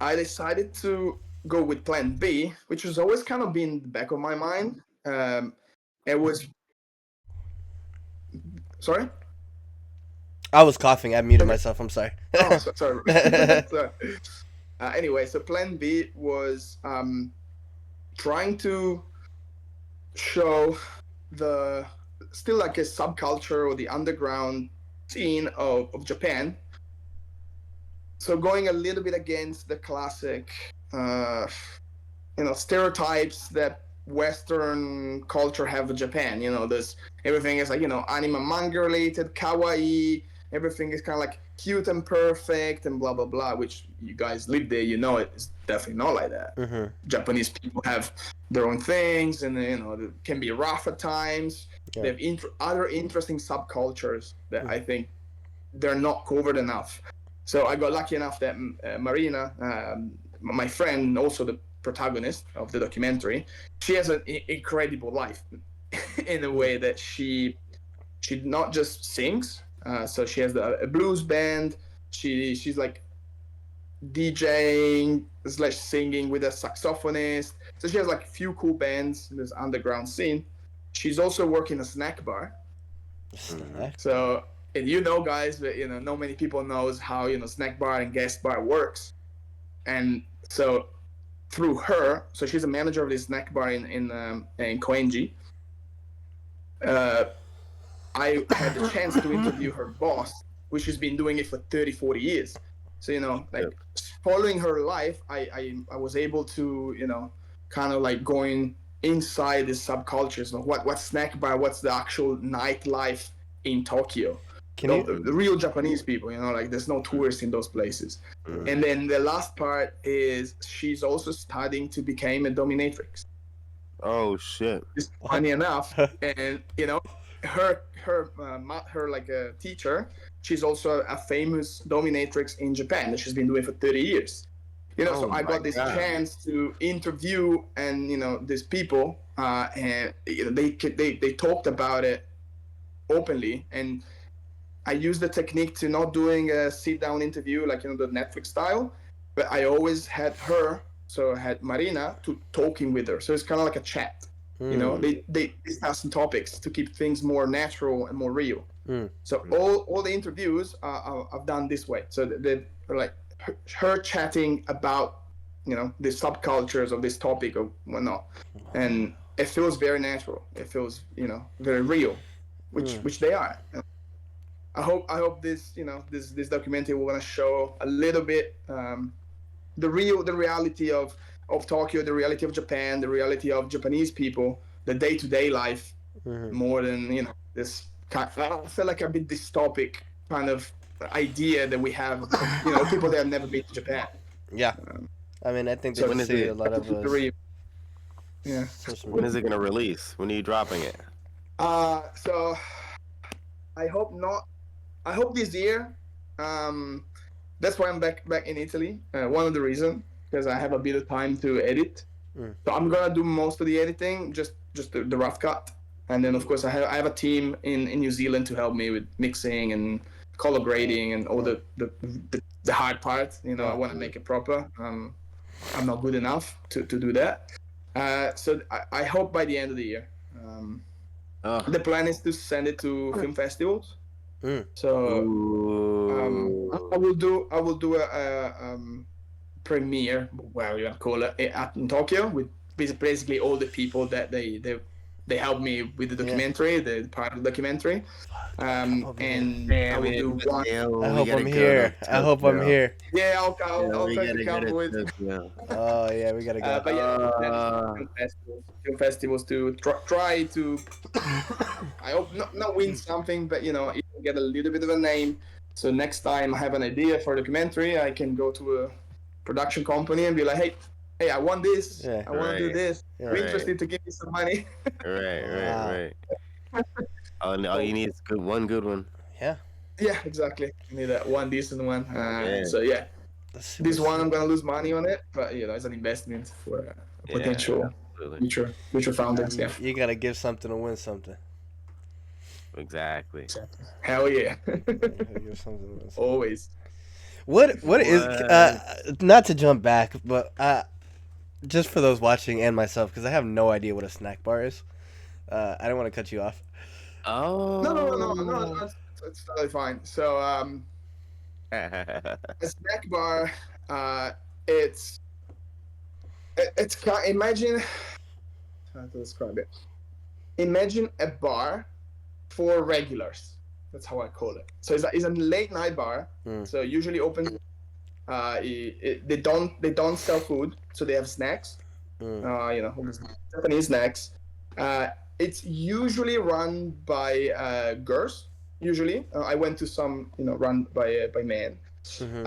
S3: I decided to go with Plan B, which has always kind of been in the back of my mind. It was sorry.
S1: I was coughing. I muted
S3: Okay.
S1: myself. I'm sorry.
S3: Oh, sorry. So, anyway, so Plan B was trying to show the still like a subculture or the underground scene of Japan. So going a little bit against the classic, uh, stereotypes that Western culture have of Japan. There's everything is like anime manga related, kawaii. Everything is kind of like cute and perfect and blah blah blah. Which you guys live there, it's definitely not like that.
S1: Mm-hmm.
S3: Japanese people have their own things, and they can be rough at times.
S1: Yeah.
S3: They have other interesting subcultures that
S1: Mm.
S3: I think they're not covered enough. So I got lucky enough that Marina, my friend, also the protagonist of the documentary, she has an incredible life in a
S1: Mm.
S3: way that she not just sings. So she has a blues band. She's like DJing slash singing with a saxophonist. So she has like a few cool bands in this underground scene. She's also working a snack bar.
S2: Mm-hmm.
S1: Snack bar.
S3: So, and guys, that not many people knows how snack bar and guest bar works. And so through her, so she's a manager of this snack bar in Koenji. Uh, I had the chance to interview her boss, which has been doing it for 30, 40 years. So,
S2: Yep.
S3: like following her life, I was able to, kind of like going inside the subcultures. What's snack bar, what's the actual nightlife in Tokyo.
S1: Can
S3: The,
S1: you?
S3: the real Japanese people, like there's no tourists in those places.
S2: Mm.
S3: And then the last part is she's also studying to become a dominatrix.
S2: Oh shit.
S3: It's
S1: What?
S3: funny enough, and her like a teacher. She's also a famous dominatrix in Japan that she's been doing for 30 years.
S2: Oh
S3: So I
S2: my
S3: got this
S2: god.
S3: chance to interview and these people, and they talked about it openly, and I used the technique to not doing a sit down interview like the Netflix style, but I always had her, so I had Marina to talking with her. So it's kind of like a chat.
S1: Mm.
S3: They discuss some topics to keep things more natural and more real.
S1: Mm.
S3: So all the interviews I've done this way. So they like her chatting about the subcultures of this topic or whatnot, and it feels very natural. It feels very real, which
S1: Mm.
S3: which they are. I hope this this documentary will gonna show a little bit the reality of Tokyo, the reality of Japan, the reality of Japanese people, the day to day life,
S1: Mm-hmm.
S3: more than this. I feel like a bit dystopic kind of idea that we have of people that have never been to Japan.
S1: Yeah.
S3: Um,
S1: I mean, I think they
S3: so
S2: When
S1: just
S2: is
S1: see
S2: it?
S1: a lot of us.
S3: yeah.
S2: When is it gonna release? When are you dropping it?
S3: So I hope not. I hope this year. Um, that's why I'm back in Italy. One of the reasons because I have a bit of time to edit.
S1: Mm.
S3: So I'm gonna do most of the editing, just the rough cut, and then of course I have a team in New Zealand to help me with mixing and color grading and all the hard part. I
S1: Yeah.
S3: want to make it proper. I'm not good enough to do that. So I hope by the end of the year.
S2: Oh.
S3: The plan is to send it to film festivals.
S1: Mm.
S3: So I
S2: Ooh.
S3: will do a premiere, whatever you want to call it, in Tokyo with basically all the people that they they helped me with the
S1: Yeah.
S3: documentary, the part of the documentary.
S1: I hope I'm here.
S3: And I will
S2: Man,
S3: do one.
S1: I
S2: Mateo, we
S1: hope I'm
S2: gotta go to
S1: here. I hope I'm
S2: Tokyo.
S1: here.
S3: Yeah,
S2: Yeah,
S3: I'll
S2: we
S3: try to
S2: gotta go
S3: come
S2: to
S3: with.
S2: Tokyo.
S1: Oh yeah, we gotta go.
S3: But yeah, then
S2: Uh,
S3: film festivals to try to. I hope not win something, but even get a little bit of a name. So next time I have an idea for a documentary, I can go to a production company and be like, hey, I want this.
S1: Yeah.
S3: I want to do
S2: right,
S3: this. Are
S1: Yeah.
S3: you
S2: right,
S3: interested to give me some money?
S1: Wow.
S2: right. All you
S3: So
S2: need is one good one.
S1: Yeah.
S3: yeah, exactly. I need that one decent one.
S2: Yeah,
S3: So yeah,
S1: That's super
S3: this one
S1: sick.
S3: I'm gonna lose money on it, but it's an investment for
S2: yeah,
S3: potential
S2: absolutely,
S3: future founders. Yeah,
S1: You gotta give something to win something.
S2: exactly.
S3: hell yeah,
S1: Yeah, you gotta give something to win something.
S3: always.
S1: What is
S2: What?
S1: not to jump back, but just for those watching and myself, because I have no idea what a snack bar is. I don't want to cut you off.
S3: No.
S2: Oh.
S3: It's totally fine. So a snack bar, uh, it's imagine how to describe it. Imagine a bar for regulars. That's how I call it. So it's a late night bar.
S1: Hmm.
S3: So usually open. They don't sell food, so they have snacks.
S1: Mm.
S3: Japanese snacks. Uh, it's usually run by girls. Usually, I went to some run by men.
S1: Hmm.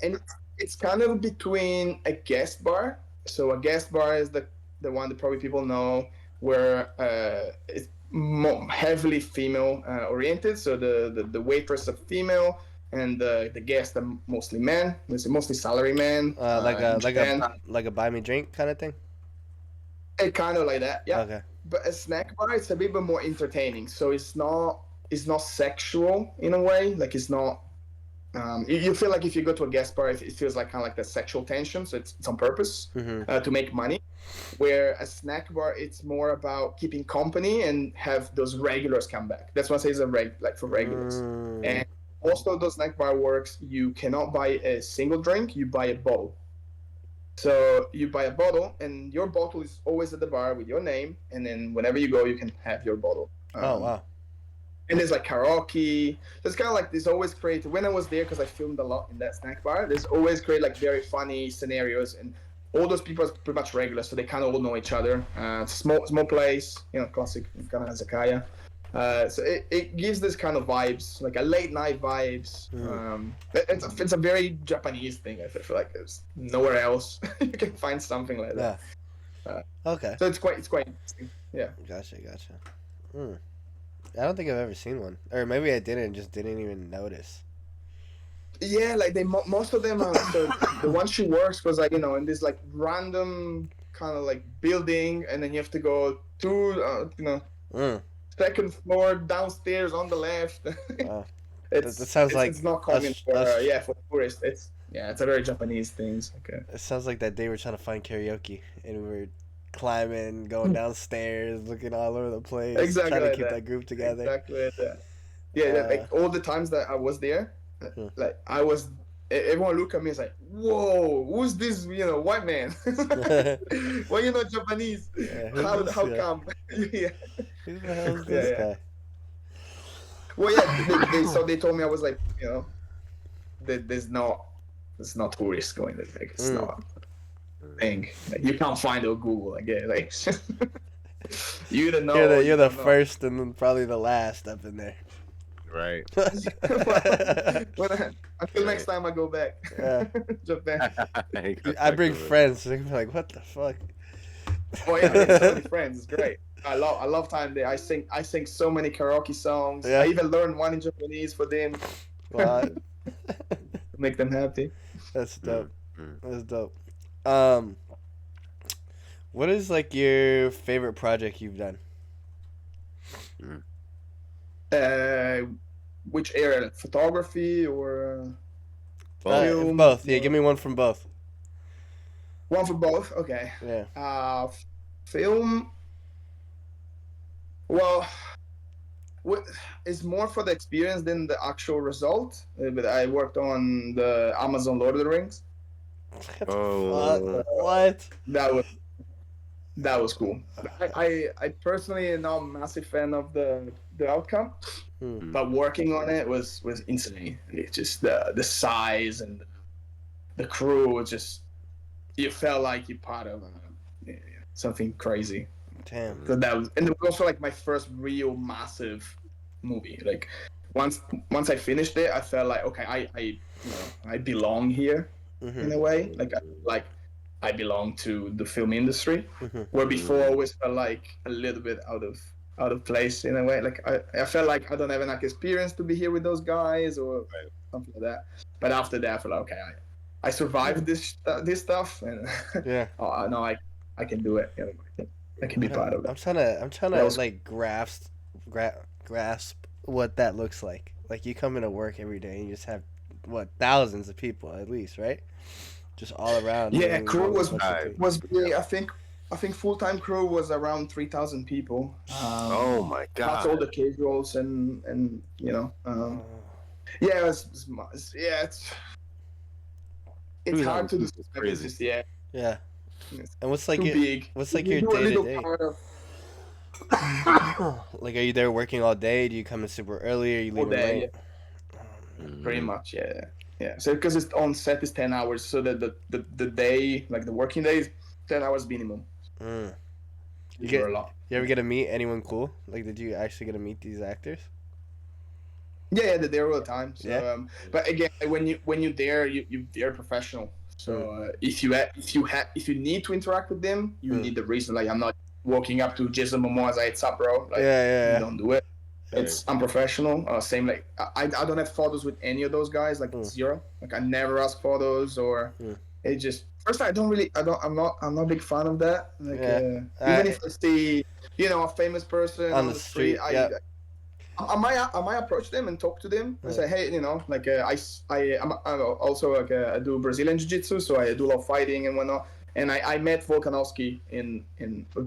S3: And it's kind of between a guest bar. So a guest bar is the one that probably people know, where it's heavily female oriented. So the waitress are female, and the guests are mostly men. It's mostly salary men
S1: Like
S3: in
S1: a
S3: Japan.
S1: buy me drink kind of thing.
S3: It kind of like that, yeah.
S1: Okay.
S3: But a snack bar, it's a bit more entertaining. So it's not sexual in a way. Like it's not. You feel like if you go to a guest bar, it feels like kind of like the sexual tension. So it's on purpose
S1: Hmm.
S3: to make money. Where a snack bar, it's more about keeping company and have those regulars come back. That's what I say is like for regulars.
S1: Mm.
S3: And most of those snack bar works, you cannot buy a single drink. You buy a bottle. So you buy a bottle, and your bottle is always at the bar with your name, and then whenever you go, you can have your bottle.
S1: Oh wow.
S3: And there's like karaoke. So it's kind of like there's always created. When I was there, because I filmed a lot in that snack bar, there's always created like very funny scenarios, and all those people are pretty much regular, so they kind of all know each other. Small place, classic kind of izakaya. So it gives this kind of vibes, like a late night vibes.
S1: Mm.
S3: It's a very Japanese thing. I feel like there's nowhere else you can find something like
S1: Yeah.
S3: that. Uh,
S1: Okay.
S3: so it's quite interesting. Yeah.
S1: Gotcha. Mm. I don't think I've ever seen one, or maybe I didn't, just didn't even notice.
S3: Yeah, like most of them are. So the one she works was like in this like random kind of like building, and then you have to go to
S1: Mm.
S3: second floor downstairs on the left.
S1: Wow. That
S3: it's
S1: sounds
S3: it's,
S1: like
S3: it's not common
S1: us,
S3: for
S1: us.
S3: for tourists. It's a very Japanese thing. Okay.
S1: It sounds like that day we're trying to find karaoke, and we were climbing, going downstairs, looking all over the place,
S3: Exactly
S1: trying to
S3: like
S1: keep
S3: that.
S1: that group together.
S3: Exactly like that. Yeah,
S1: Uh,
S3: like all the times that I was there,
S1: Hmm.
S3: like everyone look at me and like, "Whoa, who's this? White man? Why you not Japanese?
S1: Yeah, who's
S3: How
S1: this
S3: how
S1: guy?
S3: come?" Yeah,
S1: Who the hell is
S3: yeah,
S1: this
S3: yeah.
S1: guy?
S3: Well, yeah, so they told me I was like, there's not tourists going there. Like it's
S1: Mm.
S3: not a thing. Like, you can't find it on Google. Like yeah, like you don't know.
S1: You're the
S3: or
S1: you're
S3: you
S1: the
S3: don't know.
S1: first and then probably the last up in there.
S2: Right.
S3: Until next time I go back,
S1: Yeah.
S3: Japan.
S1: I bring friends. So they're gonna be like, what the fuck?
S3: Oh yeah, I have so many friends. It's great. I love time there. I sing so many karaoke songs.
S1: Yeah.
S3: I even learned one in Japanese for them
S1: Well,
S3: to make them happy.
S1: that's dope.
S2: Mm.
S1: That's dope. Um, what is like your favorite project you've done?
S3: Uh, which area? Like photography or film?
S1: Both. Yeah, give me one from both.
S3: One for both. Okay.
S1: Yeah.
S3: Film. Well, what is more for the experience than the actual result. But I worked on the Amazon Lord of the Rings.
S1: What the
S2: Oh.
S1: fuck? What?
S3: That was that was cool. I personally am not a massive fan of the outcome,
S1: Hmm.
S3: but working on it was insane. It's just the size and the crew was just, you felt like you're part of something crazy.
S1: Damn.
S3: So that was, and it was also like my first real massive movie. Like once once I finished it, I felt like okay, I belong here
S1: Mm-hmm.
S3: in a way. Like I belong to the film industry,
S1: Mm-hmm.
S3: where before I always felt like a little bit out of place in a way. Like I felt like I don't have enough experience to be here with those guys or something like that. But after that, I felt like okay, I survived this stuff, and
S1: Yeah.
S3: oh no, I can do it. I can be part of it.
S1: I'm trying
S3: That
S1: to
S3: was
S1: like grasp what that looks like. Like you come into work every day and you just have what thousands of people at least, right? Just all around
S3: yeah.
S1: doing
S3: Crew
S1: a bunch of things.
S3: was really, I think full time crew was around 3,000 people.
S2: Oh my
S3: That's all
S2: god.
S3: the casuals and yeah, yeah, it's hard to
S2: It's
S3: describe. It's
S2: crazy.
S3: just yeah,
S1: Yeah.
S3: it's
S1: And
S3: too big.
S1: what's like
S3: You
S1: your
S3: do a
S1: day to
S3: little
S1: day?
S3: part of
S1: Like are you there working all day? Do you come in super early? Are you
S3: all
S1: leaving
S3: day.
S1: late?
S3: Yeah, pretty
S2: Mhm.
S3: much. Yeah, yeah. So because it's on set is 10 hours, so that the day, like the working day is 10 hours minimum.
S1: Mm. You
S3: These are
S1: get
S3: a lot.
S1: you ever get to meet anyone cool? Like did you actually get to meet these actors?
S3: Yeah, they're there all the time.
S1: Yeah.
S3: So, but again, when you're there, they're professional.
S1: Mm.
S3: So if you need to interact with them, you
S1: Mm.
S3: need the reason. Like I'm not walking up to Jason Momoa and say, "What's up, bro?"
S1: Yeah,
S3: Like
S1: yeah,
S3: don't do it.
S2: Right.
S3: It's unprofessional. Same like I don't have photos with any of those guys. Like
S1: Mm.
S3: zero. Like I never ask photos or
S1: Mm.
S3: it just first I don't really I'm not a big fan of that. Like
S1: Yeah.
S3: even if I see a famous person
S1: On
S3: on
S1: the
S3: the street,
S1: street. Yeah.
S3: I might approach them and talk to them and
S1: Yeah.
S3: say, hey, like I'm also like I do Brazilian jiu-jitsu, so I do a lot of fighting and whatnot. And I met Volkanovski in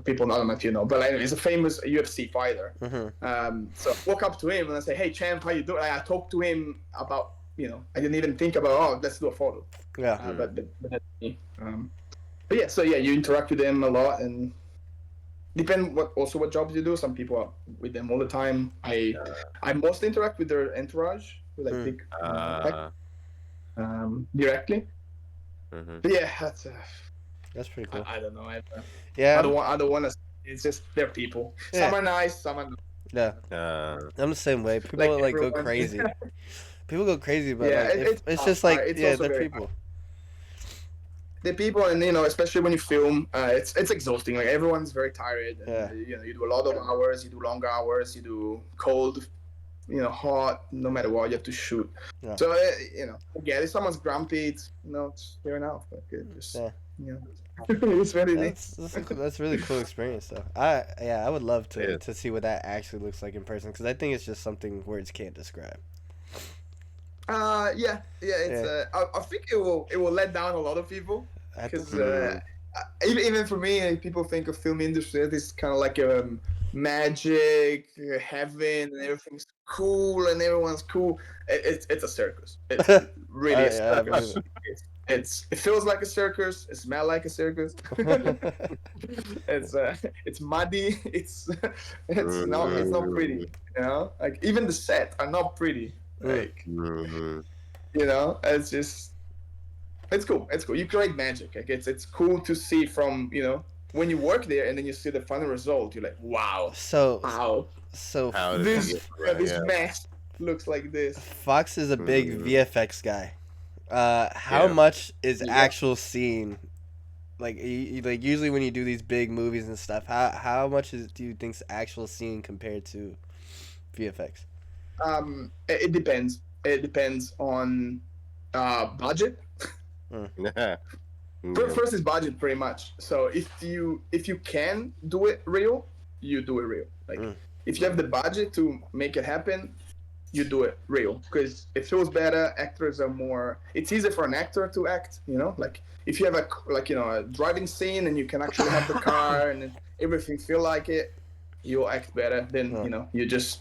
S3: people not know if you know, but like, he's a famous UFC fighter.
S1: Mhm.
S3: So I walk up to him and I say, hey champ, how you doing? I talked to him about I didn't even think about let's do a photo.
S1: Yeah.
S3: But that's me. But yeah, so yeah, you interact with them a lot and depend what jobs you do. Some people are with them all the time. I mostly interact with their entourage, with like
S1: Mm.
S3: big tech,
S2: Uh,
S3: directly.
S2: mhm.
S3: But yeah,
S1: That's pretty cool.
S3: I don't know.
S1: Yeah.
S3: I don't want to. It's just they're people. Some
S1: Yeah.
S3: are nice, some are not.
S1: Yeah.
S2: Uh,
S1: I'm the same way. People
S3: Like
S1: like go
S3: everyone.
S1: crazy. People go crazy, but
S3: Yeah,
S1: like if it's
S3: tough.
S1: just like
S3: It's
S1: yeah,
S3: also
S1: they're
S3: very hard.
S1: people.
S3: The people, and especially when you film, it's exhausting. Like everyone's very tired, and
S1: Yeah.
S3: you do a lot of hours, you do long hours, you do cold, hot, no matter what, you have to shoot.
S1: Yeah.
S3: So, again, if someone's grumpy, it's fair enough. Like, just,
S1: Yeah.
S3: it's what it is.
S1: That's a really cool experience though. I would love
S2: Yeah.
S1: to see what that actually looks like in person because I think it's just something words can't describe.
S3: Yeah, it's. I think it will let down a lot of people
S1: I have to,
S3: because
S2: Mm.
S3: even for me, like, people think of film industry as kind of like magic, heaven, and everything's cool and everyone's cool. It's a circus. It's really a
S1: I believe
S3: circus. It feels like a circus. It smells like a circus.
S1: it.
S3: It's muddy. It's not pretty. Like even the set are not pretty.
S1: Mm.
S3: Like
S2: Mhm.
S3: it's just it's cool. It's cool. You create magic. Like it's cool to see from when you work there and then you see the final result. You're like, wow,
S1: So
S3: how
S1: so
S2: How did
S3: this
S2: you get to that?
S3: this
S2: Yeah.
S3: mess looks like this.
S1: Fox is a big
S2: Mhm.
S1: VFX guy. How
S2: Yeah.
S1: much is
S3: Yeah.
S1: actual scene like like usually when you do these big movies and stuff? How much do you think's actual scene compared to VFX?
S3: It depends. It depends on budget.
S2: Yeah.
S3: First is budget, pretty much. So if you can do it real, you do it real. Like
S1: Mm.
S3: if you have the budget to make it happen, you do it real because it feels better. Actors are more. It's easier for an actor to act. Like if you have a driving scene and you can actually have the car and everything feel like it, you'll act better than you just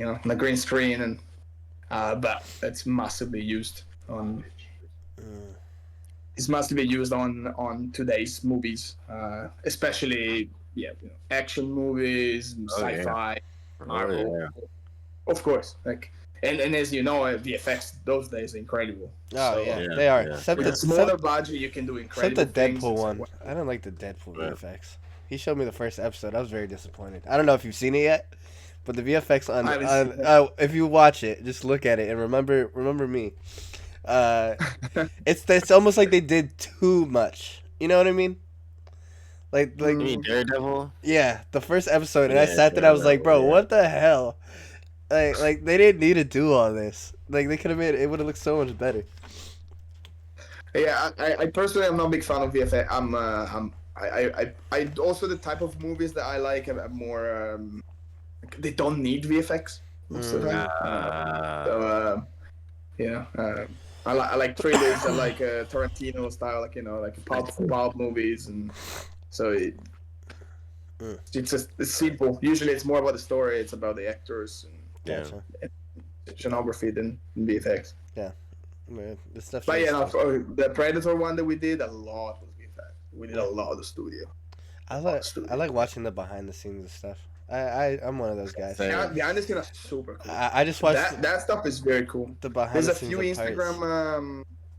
S3: on a green screen but it's massively used on.
S1: Mm.
S3: is mostly used on today's movies, especially action movies,
S2: Oh yeah.
S3: sci-fi,
S2: Oh
S3: Marvel,
S2: yeah.
S3: of course. Like and as you know, VFX those days are incredible.
S1: Oh yeah,
S3: So
S2: Yeah.
S1: they are.
S2: Yeah.
S1: Except
S3: with
S1: the
S3: a
S2: Yeah.
S3: smaller budget, you can do
S1: except the
S3: incredible things.
S1: Deadpool
S3: It's like
S1: one. I don't like the Deadpool
S2: Right.
S1: VFX. He showed me the first episode. I was very disappointed. I don't know if you've seen it yet, but the VFX
S3: I
S1: on
S3: haven't seen
S1: if you watch it, just look at it and remember me. Uh,
S3: it.
S1: it's almost like they did too much. You know what I mean? Like
S2: You mean
S3: Mm,
S2: Daredevil?
S1: yeah, the first episode, and I
S2: Yeah,
S1: sat there and I was like,
S2: Daredevil.
S1: bro,
S2: Yeah.
S1: what the hell? Like they didn't need to do all this. Like they could have made it would have looked so much better.
S3: yeah, I personally am not a big fan of VFX. I also the type of movies that I like are more they don't need VFX most of the
S1: Mm,
S3: time. So
S2: Uh,
S3: yeah, I like thrillers. I like Tarantino style, like like pulp movies, and so
S1: mm,
S3: it's just it's simple. Usually, it's more about the story. It's about the actors
S2: yeah.
S1: gotcha.
S3: and scenography than VFX.
S1: Man, this
S3: But
S1: definitely
S3: yeah, no,
S1: stuff.
S3: for the Predator one that we did, a lot was VFX. We did a
S1: Yeah,
S3: lot of the studio.
S1: I like watching the behind the scenes of stuff. I'm one of those guys.
S2: Same.
S3: Behind the scenes are super cool.
S1: I just watched
S3: That stuff is very cool.
S1: the behind
S3: There's
S1: the
S3: a
S1: scenes
S3: few
S1: of Pirates.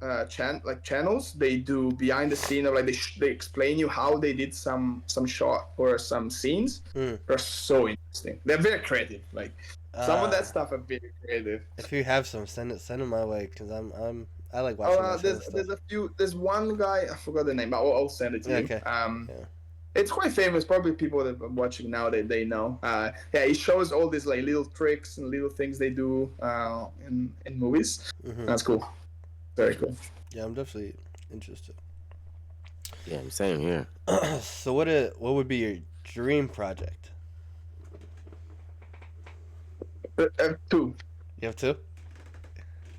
S3: Instagram channels. They do behind the scene of like they explain you how they did some shot or some scenes.
S1: Mm.
S3: They're so interesting. They're very creative. Like some of that stuff are very creative.
S1: If you have some, send them my way because I like
S3: Oh,
S1: watching that sort of stuff.
S3: there's a few. There's one guy I forgot the name, but I'll send it to
S1: Yeah,
S3: you.
S1: okay. Yeah.
S3: It's quite famous. Probably people that are watching now they know. Yeah, he shows all these like little tricks and little things they do in movies.
S1: Hmm.
S3: That's cool. Very cool.
S1: Yeah, I'm definitely interested.
S2: Yeah, same here.
S1: So what would be your dream project?
S3: Two.
S1: You have two?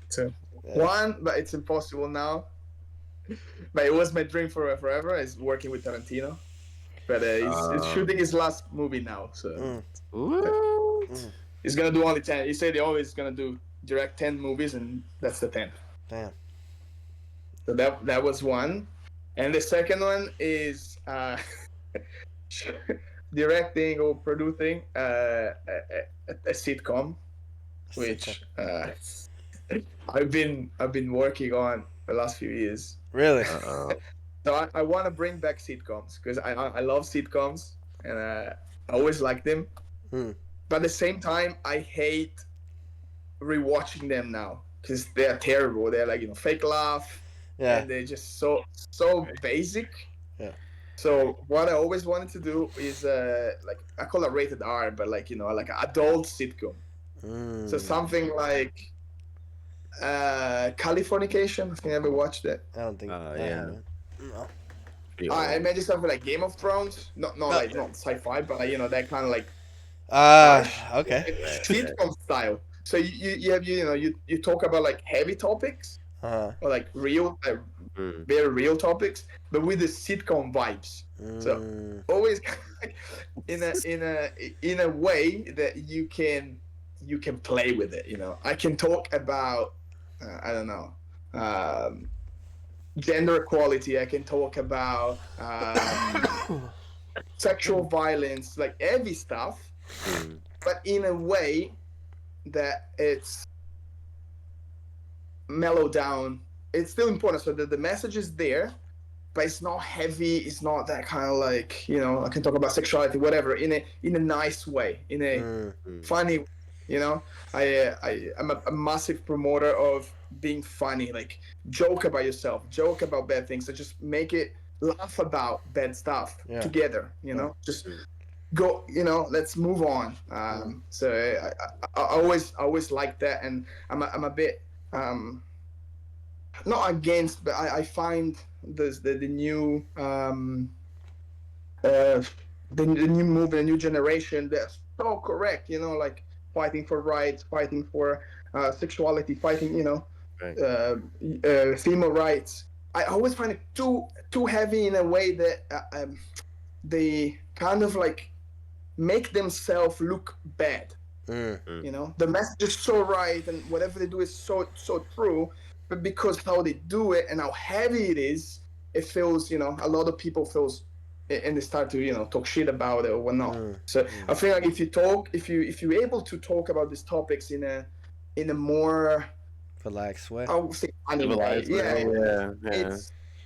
S3: Two.
S1: Yeah.
S3: One, but it's impossible now. But it was my dream for forever. Is working with Tarantino. But he's shooting his last movie now, so
S1: Mm,
S2: What?
S3: he's gonna do only 10. He said he always gonna do direct 10 movies, and that's the 10.
S1: damn.
S3: So that was one, and the second one is directing or producing a sitcom, which I've been working on the last few years.
S1: Really?
S2: Uh-oh.
S3: So I want to bring back sitcoms because I love sitcoms and I always like them.
S1: Hmm.
S3: But at the same time, I hate rewatching them now because they are terrible. They're like fake laugh,
S1: Yeah.
S3: and they're just so basic.
S1: Yeah.
S3: So what I always wanted to do is like I call it rated R, but like like an adult sitcom.
S1: Mm.
S3: So something like Californication. If you ever watched it.
S1: I don't think.
S2: Yeah.
S1: No.
S2: Pretty
S3: I
S2: old.
S3: imagine something like Game of Thrones, not like not sci-fi, but like, that kind of like
S1: Okay.
S3: sitcom style. So you have you talk about like heavy topics or like real
S2: Mm.
S3: very real topics, but with the sitcom vibes. So always like in a way that you can play with it. I can talk about I don't know. Gender equality. I can talk about sexual violence, like heavy stuff,
S2: Mm.
S3: but in a way that it's mellowed down. It's still important, so the message is there, but it's not heavy. It's not that kind of like I can talk about sexuality, whatever, in a nice way, in a
S1: Mm.
S3: funny. I'm a massive promoter of being funny. Like joke about yourself, joke about bad things, so just make it laugh about bad stuff
S1: Yeah.
S3: together. Just go. Let's move on. So I always like that, and I'm a bit not against, but I find the new the new movement, the new generation, they're so correct. Like fighting for rights, fighting for sexuality, fighting
S2: Right.
S3: female rights. I always find it too heavy in a way that they kind of like make themselves look bad.
S1: Mm.
S3: The message is so right, and whatever they do is so true, but because how they do it and how heavy it is, it feels, a lot of people feels, and they start to, talk shit about it or whatnot. So I feel like if you're able to talk about these topics in a more,
S1: Relax way.
S3: I would say, funny way,
S2: Civilized
S3: yeah,
S2: way, yeah, yeah.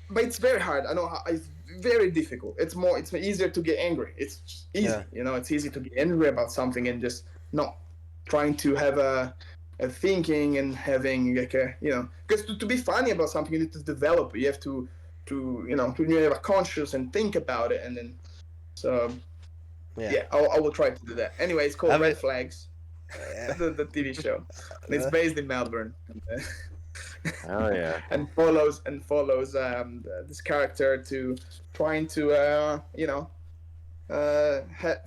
S3: but it's very hard. I know how it's very difficult. It's easier to get angry. It's just easy,
S1: Yeah.
S3: It's easy to get angry about something and just not trying to have a thinking and having like because to be funny about something you need to develop it. You have to have a conscious and think about it, and then so
S1: Yeah.
S3: yeah, I will try to do that. Anyway, it's called
S1: Have
S3: Red
S1: it.
S3: Flags,
S1: Yeah.
S3: the TV show. And it's based in Melbourne.
S2: Oh yeah.
S3: and follows this character to trying to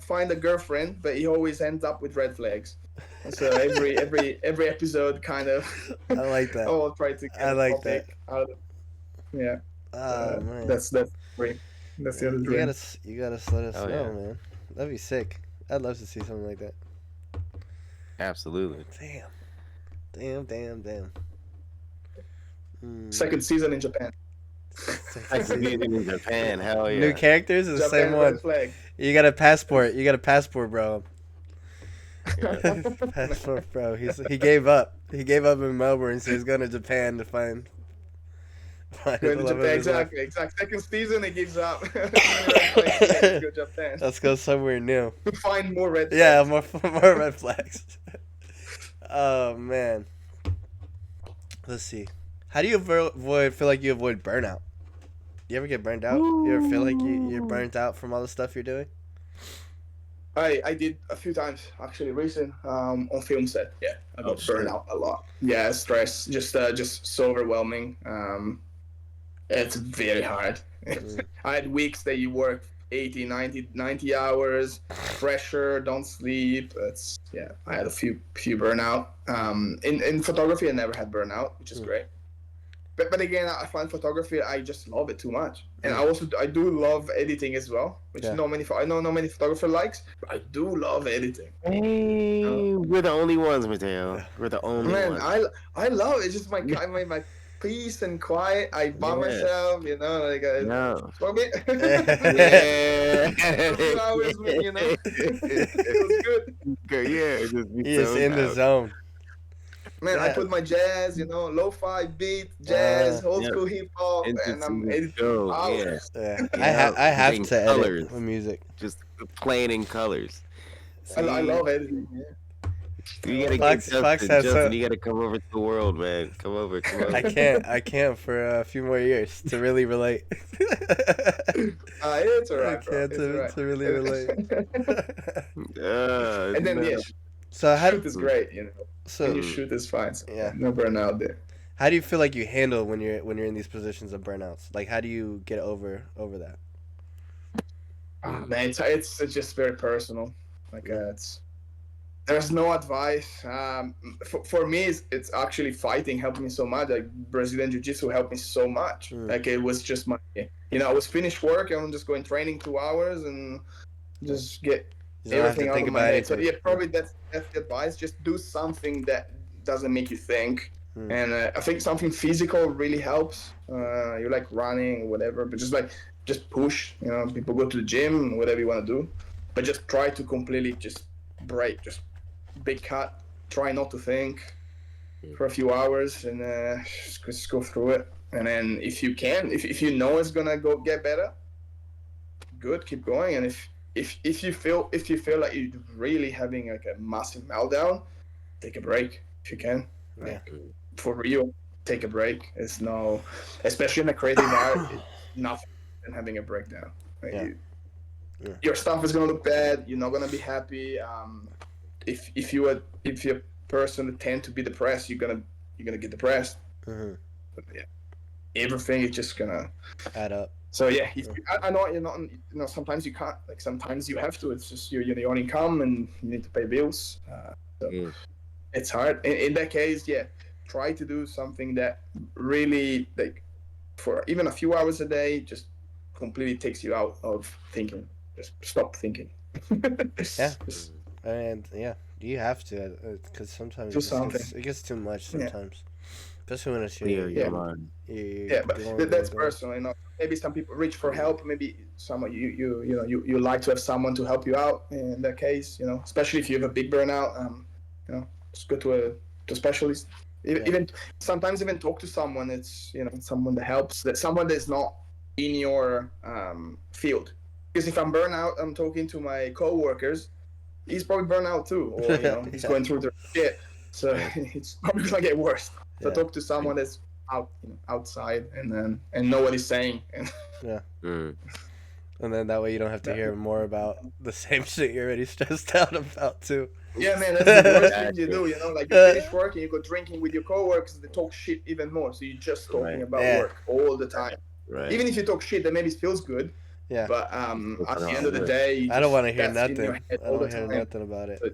S3: find a girlfriend, but he always ends up with red flags. And so every episode kind of
S1: I like that.
S3: I'll try to
S1: I
S3: get a
S1: like that.
S3: topic out of yeah.
S1: Oh man.
S3: That's dream. That's the
S1: Yeah,
S3: other
S1: you
S3: dream.
S1: gotta let us
S2: Oh,
S1: know,
S2: yeah.
S1: man. That'd be sick. I'd love to see something like that.
S2: Absolutely.
S1: Damn. Damn. Damn. Damn. Mm.
S3: Second season in Japan.
S2: Like being in Japan, hell
S1: New
S2: yeah.
S1: characters is the same
S3: Japan
S1: one.
S3: red flag.
S1: You got a passport. You got a passport, bro.
S2: Yeah.
S1: Passport, bro. He gave up. He gave up in Melbourne, so he's going to Japan to find
S3: Go
S1: his
S3: to
S1: love of
S3: Japan,
S1: his life.
S3: exactly. Second season, he gives up. Red flags, let's go Japan
S1: Let's go somewhere new.
S3: to find more red flags.
S1: Yeah, more red flags. Oh man. Let's see. How do you feel like you avoid burnout? You ever get burned out? You ever feel like you're burnt out from all the stuff you're doing?
S3: I did a few times actually recent on film set. Yeah, I got
S2: shit.
S3: burned out a lot. Yeah, stress, just so overwhelming. It's very hard. I had weeks that you work 80, 90 hours, pressure, don't sleep. I had a few burnout. In photography, I never had burnout, which is great. But again, I find photography, I just love it too much, and I do love editing as well, which I know not many photographer likes, but I do love editing.
S2: Hey, we're the only ones, Matteo. We're the only
S3: Man,
S2: ones.
S3: I love it. It's just my peace and quiet. I by myself, like
S2: No.
S3: smoke it.
S2: Yeah.
S3: A few hours, feels good.
S2: Yeah, just be
S1: He is
S2: zoned
S1: in the
S2: out.
S1: zone.
S3: Man, I
S1: Yeah.
S3: put my jazz, lo-fi beat, jazz, old
S2: Yep.
S3: school hip hop,
S2: Into
S3: and I'm
S2: the
S3: editing
S2: show,
S3: hours.
S1: Yeah,
S2: Yeah,
S1: I have
S2: using
S1: to
S2: colors.
S1: edit with music.
S2: Just plain in colors.
S3: I
S2: See?
S3: love editing. Yeah.
S2: You gotta
S1: Fox-
S2: get
S1: Fox
S2: Justin.
S1: has
S2: Justin,
S1: some-
S2: you gotta come over to the world, man. Come over.
S1: I can't for a few more years to really relate.
S3: It's
S1: I
S3: alright, bro.
S1: can't
S3: It's alright.
S1: to really relate.
S3: And then
S2: no.
S1: So how
S3: shoot is great,
S1: so
S3: When you shoot is fine. So
S1: Yeah.
S3: no burnout there.
S1: how do you feel like you handle when you're in these positions of burnouts? Like how do you get over that?
S3: Man, it's just very personal. Like there's no advice. For me, it's actually fighting helped me so much. Like Brazilian Jiu Jitsu helped me so much. Like it was just my, I was finished work and I'm just going training 2 hours and just get
S1: You don't have
S3: everything
S1: to
S3: out
S1: think
S3: of my
S1: about
S3: head. So
S1: anything.
S3: yeah, probably that's the advice. Just do something that doesn't make you think. And I think something physical really helps. You like running or whatever, but just push. People go to the gym, whatever you want to do, but just try to completely just break, just big cut. Try not to think for a few hours and just go through it. And then if you can, if you know it's gonna get better, good, keep going. And if you feel like you're really having like a massive meltdown, take a break if you can. Like, for real, take a break. It's no, especially in the creative art, it's nothing than having a breakdown. Like, your stuff is gonna look bad. You're not gonna be happy. If you're a person that tend to be depressed, you're gonna get depressed. But yeah, everything is just gonna
S1: Add up.
S3: So yeah, I know you're not. Sometimes you can't. Like sometimes you have to. It's just you're the only income, and you need to pay bills. So it's hard. In that case, yeah, try to do something that really like for even a few hours a day, just completely takes you out of thinking. Just stop thinking.
S1: Yeah. And yeah, you have to because sometimes
S3: Do something.
S1: it gets too much sometimes. Especially when it's
S2: clear your
S3: Yeah,
S2: mind.
S1: you're
S3: yeah, but
S1: going,
S3: that's
S1: going.
S3: personal, you know. Maybe some people reach for
S2: Yeah.
S3: help. Maybe someone you like to have someone to help you out in that case, you know. Especially if you have a big burnout, you know, it's good to a specialist.
S1: Yeah.
S3: Even sometimes even talk to someone. It's someone that helps. That someone that's not in your field. Because if I'm burnout, I'm talking to my coworkers. He's probably burned out too, or he's
S1: Yeah.
S3: going through the shit. So
S2: Right.
S3: it's probably gonna get worse. So
S1: Yeah.
S3: talk to someone that's outside and know what he's saying. And
S1: Yeah.
S2: Mm.
S1: And then that way you don't have to
S3: that,
S1: hear more about the same shit you're already stressed out about too.
S3: yeah, man, that's the worst thing you
S2: Exactly.
S3: do. Like you finish work and you go drinking with your coworkers. They talk shit even more. So you're just talking
S2: Right.
S3: about
S1: Yeah.
S3: work all the time.
S2: Right.
S3: Even if you talk shit, that maybe feels good.
S1: Yeah.
S3: But
S2: You still
S3: at
S2: talking
S3: the end
S2: about
S3: of the
S2: work.
S3: day, you
S1: I don't
S3: just
S1: want to hear
S3: that's in your
S1: nothing.
S3: head
S1: I
S3: all
S1: don't
S3: the
S1: hear
S3: time.
S1: nothing about it.
S3: So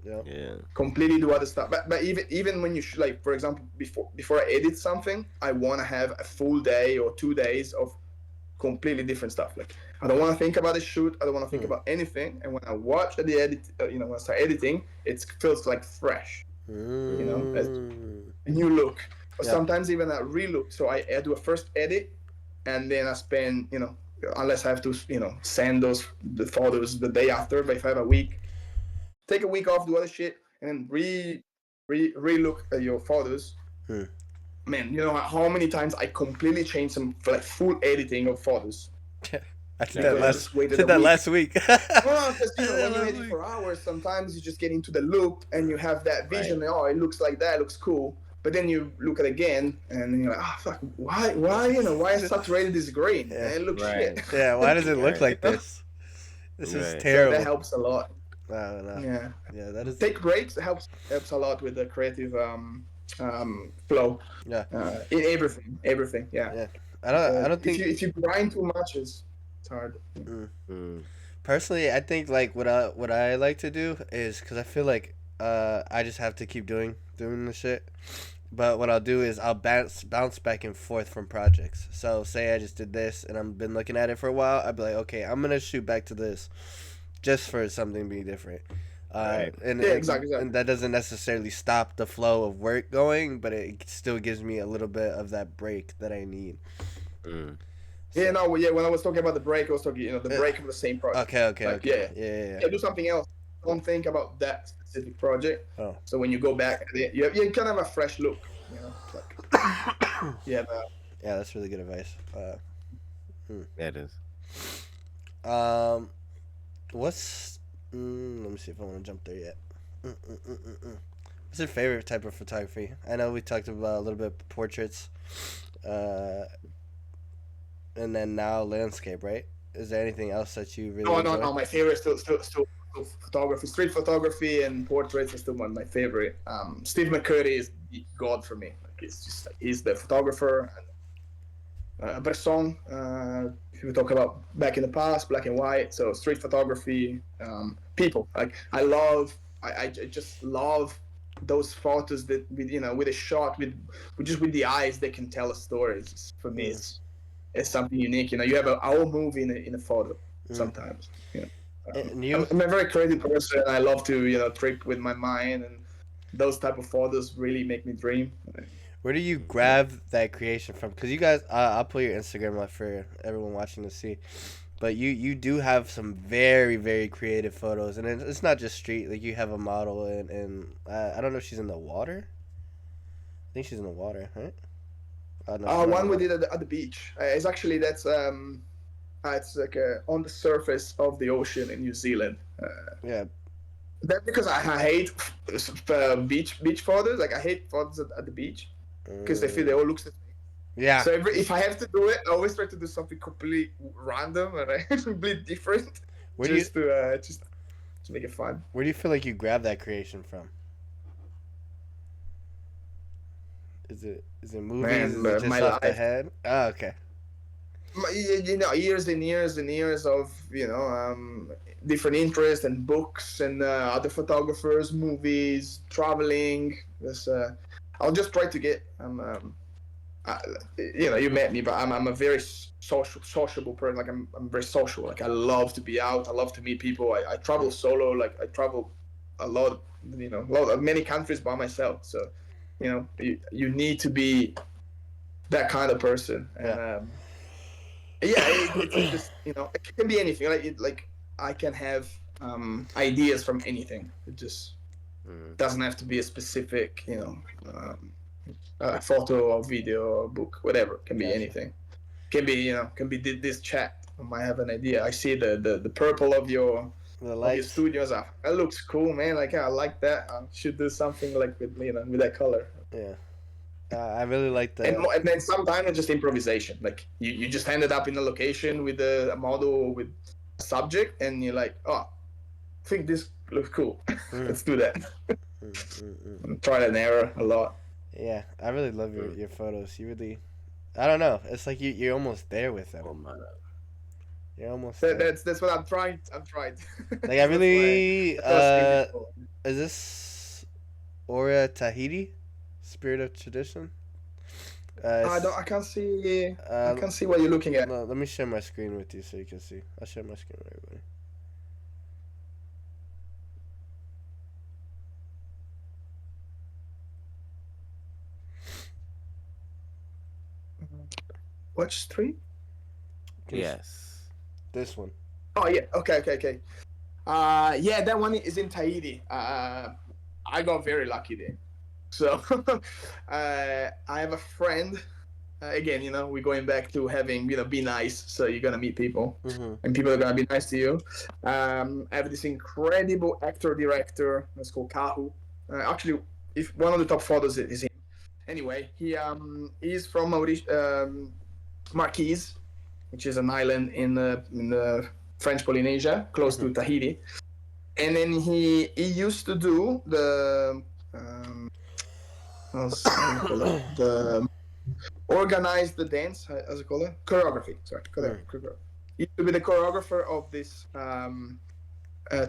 S1: Yep.
S2: Yeah.
S3: completely do other stuff. But even when you like, for example, before I edit something, I want to have a full day or 2 days of completely different stuff. Like I don't want to think about the shoot. I don't want to think
S1: Hmm.
S3: about anything. And when I watch the edit, when I start editing, it feels like fresh. As
S1: Mm.
S3: a new look. Or
S1: Yeah.
S3: sometimes even a relook. So I do a first edit, and then I spend unless I have to send the photos the day after. But if I have a week, take a week off, do other shit, and then re-look at your photos.
S1: Hmm.
S3: Man, you know how many times I completely changed some like full editing of photos
S1: I did that
S3: because I
S2: Yeah.
S1: last.
S3: just waited
S1: Did
S3: a
S1: that
S3: week.
S1: last week.
S3: No, because
S1: I did that
S3: when you
S1: last
S3: edit
S1: week.
S3: for hours, sometimes you just get into the loop and you have that
S2: Right.
S3: vision. Oh, it looks like that, it looks cool. But then you look at it again and you're like, oh fuck, why I saturated this green?
S1: Yeah.
S3: And it looks
S2: Right.
S3: shit.
S1: Yeah. Why does it look
S2: Right.
S1: like this? This is
S2: Right.
S3: So that
S1: terrible.
S3: helps a lot.
S1: I don't know.
S3: Yeah.
S1: Yeah. That is.
S3: Take breaks helps a lot with the creative flow.
S1: Yeah.
S3: In everything. Yeah.
S1: Yeah. I don't. I
S3: Because
S1: don't think.
S3: if you grind too much, it's hard.
S1: Mm.
S2: Mm.
S1: Personally, I think like what I like to do is because I feel like I just have to keep doing the shit. But what I'll do is I'll bounce back and forth from projects. So say I just did this and I've been looking at it for a while. I'd be like, okay, I'm gonna shoot back to this, just for something to be different.
S2: Right.
S1: And,
S3: Yeah,
S1: and
S3: exactly.
S1: and that doesn't necessarily stop the flow of work going, but it still gives me a little bit of that break that I need.
S2: Mm.
S3: Yeah,
S1: So,
S3: no, yeah. When I was talking about the break, I was talking, the break of the same project.
S1: okay, okay,
S3: Like,
S1: okay.
S3: yeah,
S1: Yeah, yeah,
S3: yeah,
S1: yeah.
S3: do something else. Don't think about that specific project.
S1: Oh.
S3: So when you go back, you kind of have a fresh look. It's like yeah,
S1: Yeah, that's really good advice.
S2: That is.
S1: Um, what's let me see if I want to jump there yet. Mm, mm, mm, mm, mm. What's your favorite type of photography? I know we talked about a little bit portraits, uh, and then now landscape, right? Is there anything else that you really
S3: no, no,
S1: enjoy?
S3: no. My favorite still photography, street photography, and portraits are still my favorite. Steve McCurdy is god for me. Like it's just like he's the photographer. Bresson, if we talk about back in the past, black and white, so street photography, people. Like I just love those photos that with a shot with the eyes that can tell a story. For me,
S1: Mm,
S3: it's something unique. You have a whole movie in a photo
S1: mm.
S3: sometimes.
S1: And
S3: I'm,
S1: you,
S3: I'm a very creative person. I love to trip with my mind, and those type of photos really make me dream.
S1: where do you
S2: Mhm.
S1: grab that creation from? Because you guys, I'll put your Instagram up for everyone watching to see. But you do have some very very creative photos, and it's not just street. Like you have a model, and I don't know if she's in the water. I think she's in the water, right? Oh no, she's not in the
S3: One we
S1: water.
S3: did at the beach. It's actually that's it's like on the surface of the ocean in New Zealand.
S1: Yeah.
S3: That's because I hate beach photos. Like I hate photos at the beach because they
S1: Mm,
S3: all look the same.
S1: yeah.
S3: So if I have to do it, I always try to do something completely random and completely different,
S1: Where do you
S3: just to make it fun.
S1: where do you feel like you grab that creation from? Is it movies?
S3: Man,
S1: Is it just
S3: my
S1: off the
S3: life.
S1: head? Oh, okay.
S3: Years and years and years of different interests and books and other photographers, movies, traveling. I'll just try to get. I, you met me, but I'm a very sociable person. Like I'm very social. Like I love to be out. I love to meet people. I travel solo. Like I travel a lot. Many countries by myself. So you need to be that kind of person. And
S1: Yeah.
S3: yeah, it's just it can be anything. Like I can have ideas from anything. It just
S2: Mm.
S3: doesn't have to be a specific photo or video or book, whatever. It can be
S1: Gotcha.
S3: anything. Can be this chat. I might have an idea. I see the purple of your
S1: The lights.
S3: studios. That looks cool, man. Like I like that. I should do something like with that color.
S1: Yeah. I really like
S3: And
S1: the.
S3: and then sometimes it's just improvisation. Like you just ended up in a location with a model or with a subject, and you're like, oh, I think this looks cool.
S1: Mm,
S3: Let's do that.
S1: mm, mm, mm.
S3: Trial and error a lot.
S1: Yeah, I really love
S2: Mm.
S1: your photos. You really. I don't know. It's like you're almost there with them.
S2: Oh my.
S1: You're almost there.
S3: That's what I'm trying. I'm trying.
S1: Like I really.
S3: that's what I was aiming for.
S1: Is this Aura Tahiti? Spirit of Tradition?
S3: I
S1: It's,
S3: don't. I can't see. I
S1: uh,
S3: can't see what you're looking at.
S1: no, let me share my screen with you so you can see. I'll share my screen with everybody.
S3: Watch stream.
S1: Can you
S2: Yes.
S1: This one.
S3: Oh yeah. Okay. Yeah, that one is in Tahiti. I got very lucky there. So, I have a friend. Again, we're going back to having, be nice. So you're gonna meet people,
S1: Mm-hmm.
S3: and people are gonna be nice to you. I have this incredible actor director. That's called Kahu. Actually, if one of the top photos is him. Anyway, he's from Marquise, which is an island in the French Polynesia, close to Tahiti. And then he used to do the how do you call it? The organize the dance, as I call it, choreography. Sorry, choreography. He used to be the choreographer of this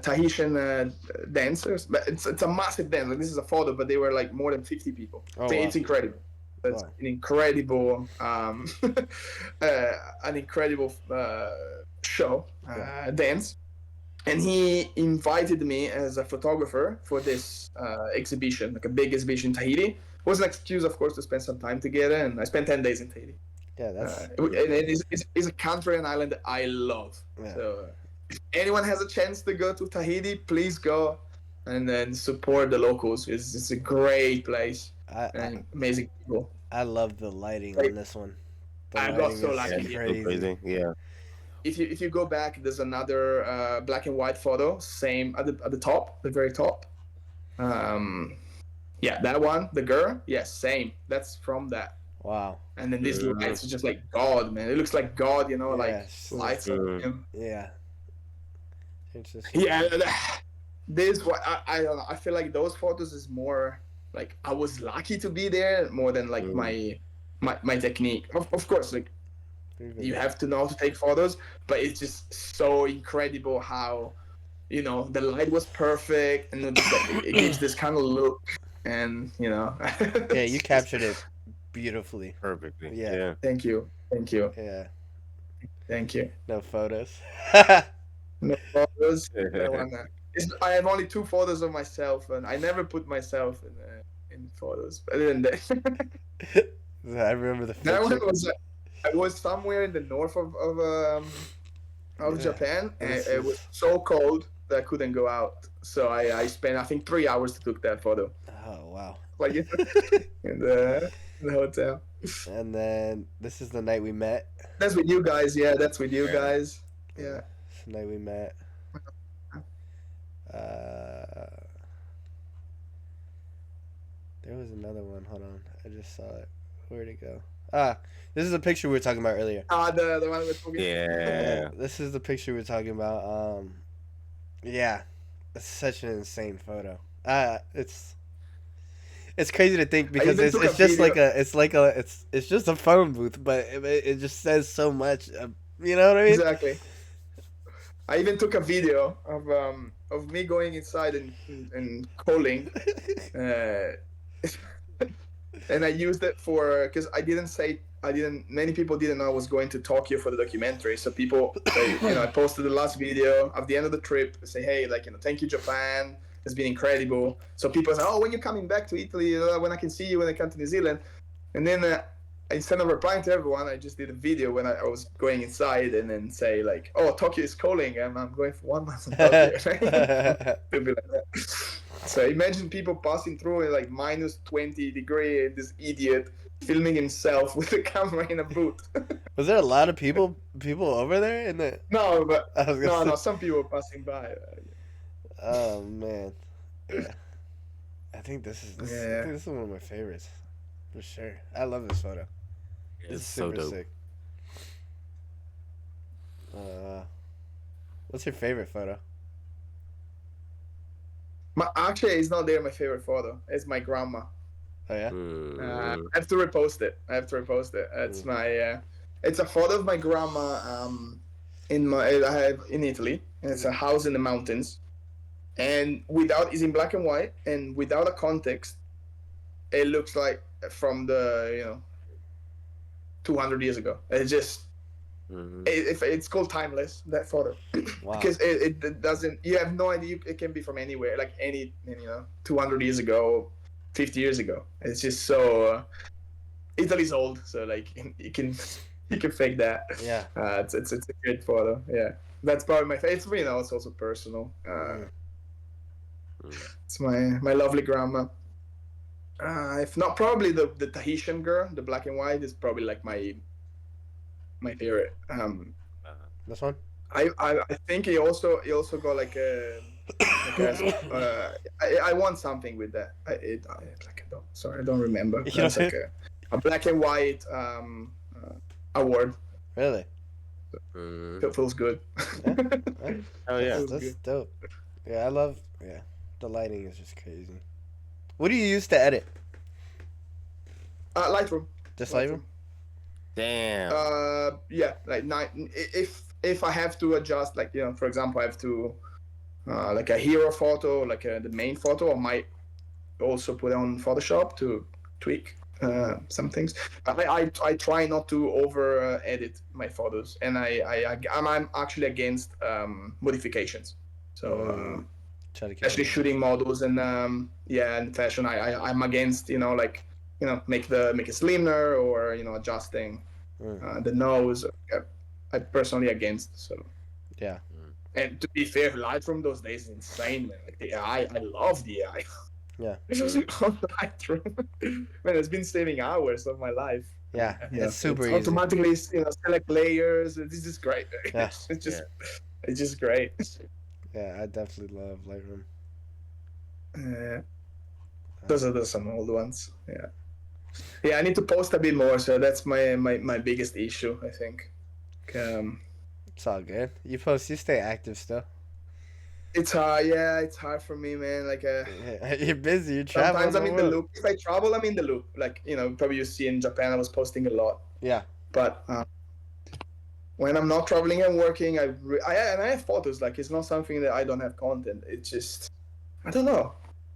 S3: Tahitian dancers, but it's a massive dance. Like, this is a photo, but they were like more than 50 people.
S1: Oh,
S3: So
S1: wow.
S3: it's incredible. It's
S1: Wow.
S3: an incredible, show, dance. And he invited me as a photographer for this exhibition, like a big exhibition in Tahiti. It was an excuse, of course, to spend some time together, and I spent 10 days in Tahiti.
S1: Yeah, that's.
S3: And it's a country and island that I love.
S1: Yeah.
S3: So if anyone has a chance to go to Tahiti, please go and then support the locals. It's a great place and amazing people.
S1: I love the lighting on this one. The
S3: I got
S1: lighting
S3: so
S1: is
S3: lucky.
S2: Yeah,
S1: crazy.
S2: crazy. Yeah.
S3: If you go back, there's another black and white photo, same at the top, the very top. Yeah, that one, the girl, yes, same. That's from that.
S1: Wow.
S3: And then these lights are just like God, man. It looks like God, like
S1: Yes.
S3: lights on him.
S1: Yeah. It's just.
S3: Yeah, this what I don't know. I feel like those photos is more like I was lucky to be there more than like my technique. Of course, like you have to know how to take photos, but it's just so incredible how the light was perfect, and it gives this kind of look, and
S1: Yeah, you captured it beautifully.
S2: Perfectly.
S1: Yeah.
S2: Yeah.
S3: Thank you.
S1: Yeah. No photos.
S3: No photos. I have only 2 photos of myself, and I never put myself in photos. But then
S1: I remember the
S3: that
S1: picture.
S3: one was I was somewhere in the north of
S1: Yeah.
S3: Japan, and
S1: This
S3: it was
S1: is-
S3: so cold that I couldn't go out. So I spent I think 3 hours to take that photo,
S1: Oh wow.
S3: like in the hotel.
S1: And then this is the night we met.
S3: That's with you guys. Yeah, that's with you
S2: Yeah.
S3: guys. Yeah.
S1: It's the night we met. There was another one. Hold on. I just saw it. Where'd it go? This is the picture we were talking about earlier.
S3: The one we're talking.
S2: Yeah.
S1: This is the picture we were talking about. Yeah. It's such an insane photo. It's crazy to think because
S3: even
S1: it's
S3: took a
S1: just
S3: video.
S1: it's just a phone booth, but it just says so much. You know what I mean?
S3: Exactly. I even took a video of me going inside and calling, and I used it for because many people didn't know I was going to Tokyo for the documentary. So people, I posted the last video at the end of the trip. Say, hey, thank you Japan has been incredible. So people say, "Oh, when you're coming back to Italy, when I can see you when I come to New Zealand," and then instead of replying to everyone, I just did a video when I was going inside and then say like, "Oh, Tokyo is calling, and I'm going for 1 month in Tokyo." It'll be like that. So imagine people passing through in like minus 20 degree, and this idiot filming himself with a camera in a booth.
S1: Was there a lot of people over there in the?
S3: No, but
S1: I was gonna
S3: no,
S1: say.
S3: no. Some people passing by.
S1: Oh man, yeah. I think I
S3: Yeah.
S1: think this is one of my favorites, for sure. I love this photo. This
S2: It's
S1: is
S2: so
S1: super
S2: dope.
S1: sick. What's your favorite photo?
S3: Actually, it's not there. My favorite photo. It's my grandma.
S1: Oh yeah.
S3: I have to repost it. It's my. It's a photo of my grandma. I have in Italy, and it's a house in the mountains. And without is in black and white, and without a context, it looks like from the 200 years ago. It's just it's called timeless, that photo.
S1: Wow.
S3: Because it doesn't, you have no idea, it can be from anywhere, like any 200 years ago, 50 years ago. It's just so Italy's old, so like you can fake that.
S1: Yeah.
S3: It's a great photo. Yeah, that's probably my favorite. It's also personal. It's my lovely grandma. If not, probably the Tahitian girl, the black and white, is probably like my favorite.
S1: This one.
S3: I think he also got like I won something with that. I don't remember.
S1: You
S3: That's
S1: know-
S3: like a black and white award.
S1: Really?
S3: It feels good.
S2: Oh yeah.
S1: That's dope. Yeah, I love. Yeah, the lighting is just crazy. What do you use to edit?
S3: Lightroom.
S1: Just Lightroom?
S2: Damn.
S3: Yeah, like if I have to adjust, like for example, I have to like a hero photo, like the main photo, I might also put on Photoshop to tweak some things. I try not to over edit my photos, and I'm actually against modifications. So
S1: Try to keep
S3: especially
S1: it-
S3: shooting models and and fashion, I'm against make it slimmer or adjusting the nose. I personally against. So
S1: Yeah.
S3: and to be fair, Lightroom those days is insane, man. Like the AI, I love the AI.
S1: Yeah.
S3: It's just on Lightroom. Man, it's been saving hours of my life.
S1: Yeah. It's super easy.
S3: Automatically, select layers. This is great.
S1: Yeah.
S3: It's just great.
S1: Yeah, I definitely love Lightroom.
S3: Those are some old ones. Yeah. I need to post a bit more. So that's my biggest issue, I think.
S1: It's all good. You stay active still.
S3: It's hard. Yeah, it's hard for me, man. Like
S1: You're busy. You travel.
S3: sometimes I'm in the
S1: world.
S3: loop. If I travel, I'm in the loop. Like probably you see in Japan, I was posting a lot.
S1: Yeah.
S3: But when I'm not traveling and working, and I have photos. Like it's not something that I don't have content. It's just I don't know.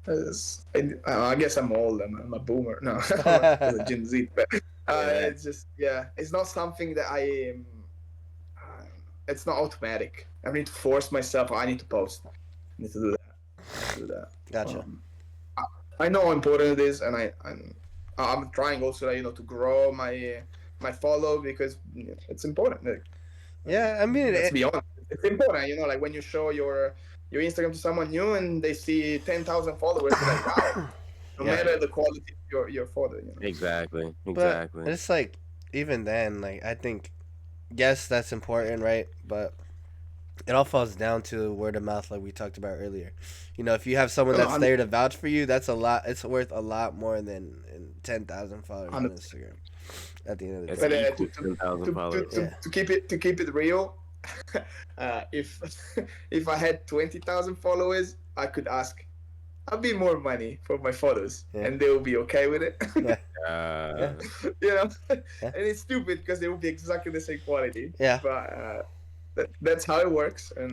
S3: I guess I'm old. I'm a boomer. No, I'm a Gen Z. But it's just it's not something that I am. It's not automatic. I need to force myself. I need to post. I need to do that.
S1: Gotcha.
S3: I know how important it is, and I'm trying also to grow my follow because it's important. Like,
S1: Yeah, I mean,
S3: let's be honest, it's important. Like when you show your Instagram to someone new and they see 10,000 followers, they're like, wow. No matter the quality of your photo.
S2: Exactly.
S1: but it's like even then, like I think, yes, that's important, right? But it all falls down to word of mouth, like we talked about earlier. If you have someone that's there to vouch for you, that's a lot. It's worth a lot more than 10,000 followers on Instagram. At the end of the day,
S3: To keep it real, if I had 20,000 followers, I could ask a bit more money for my photos, and they will be okay with it.
S1: Yeah.
S3: And it's stupid because they will be exactly the same quality.
S1: Yeah.
S3: But that's how it works, and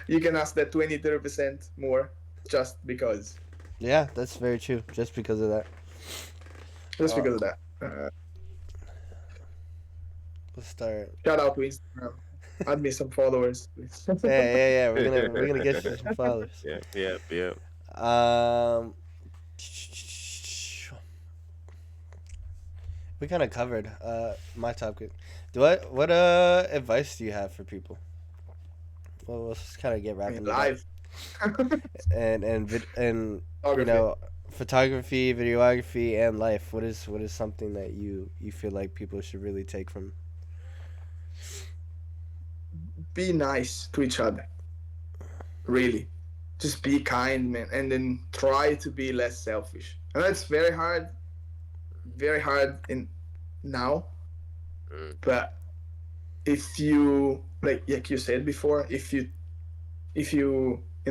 S3: you can ask that 20-30% more just because.
S1: Yeah, that's very true. Just because of that.
S3: Just because of that.
S1: Let's start.
S3: Shout out to Instagram. Add me some followers, please.
S1: Yeah, yeah, yeah. We're gonna get you
S2: Yeah,
S1: some followers.
S2: yeah, yeah.
S1: Um, we kind of covered my topic. What advice do you have for people? Well, let's kind of get
S3: I mean,
S1: wrapping it up.
S3: live.
S1: And you
S3: Photography.
S1: know, photography, videography, and life. What is something that you feel like people should really take from?
S3: Be nice to each other. Really, just be kind, man, and then try to be less selfish. And that's very hard in now.
S2: Mm.
S3: But if you like you said before, if you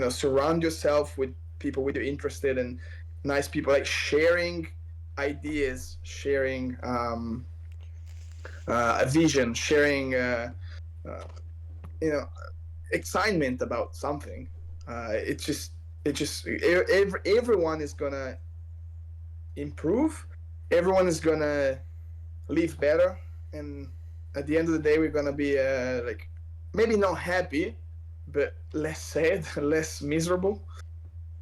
S3: surround yourself with people with you're interested in, nice people, like sharing ideas, sharing a vision, sharing uh, you know excitement about something. Everyone is gonna improve. Everyone is gonna live better, and at the end of the day, we're gonna be like maybe not happy, but less sad, less miserable.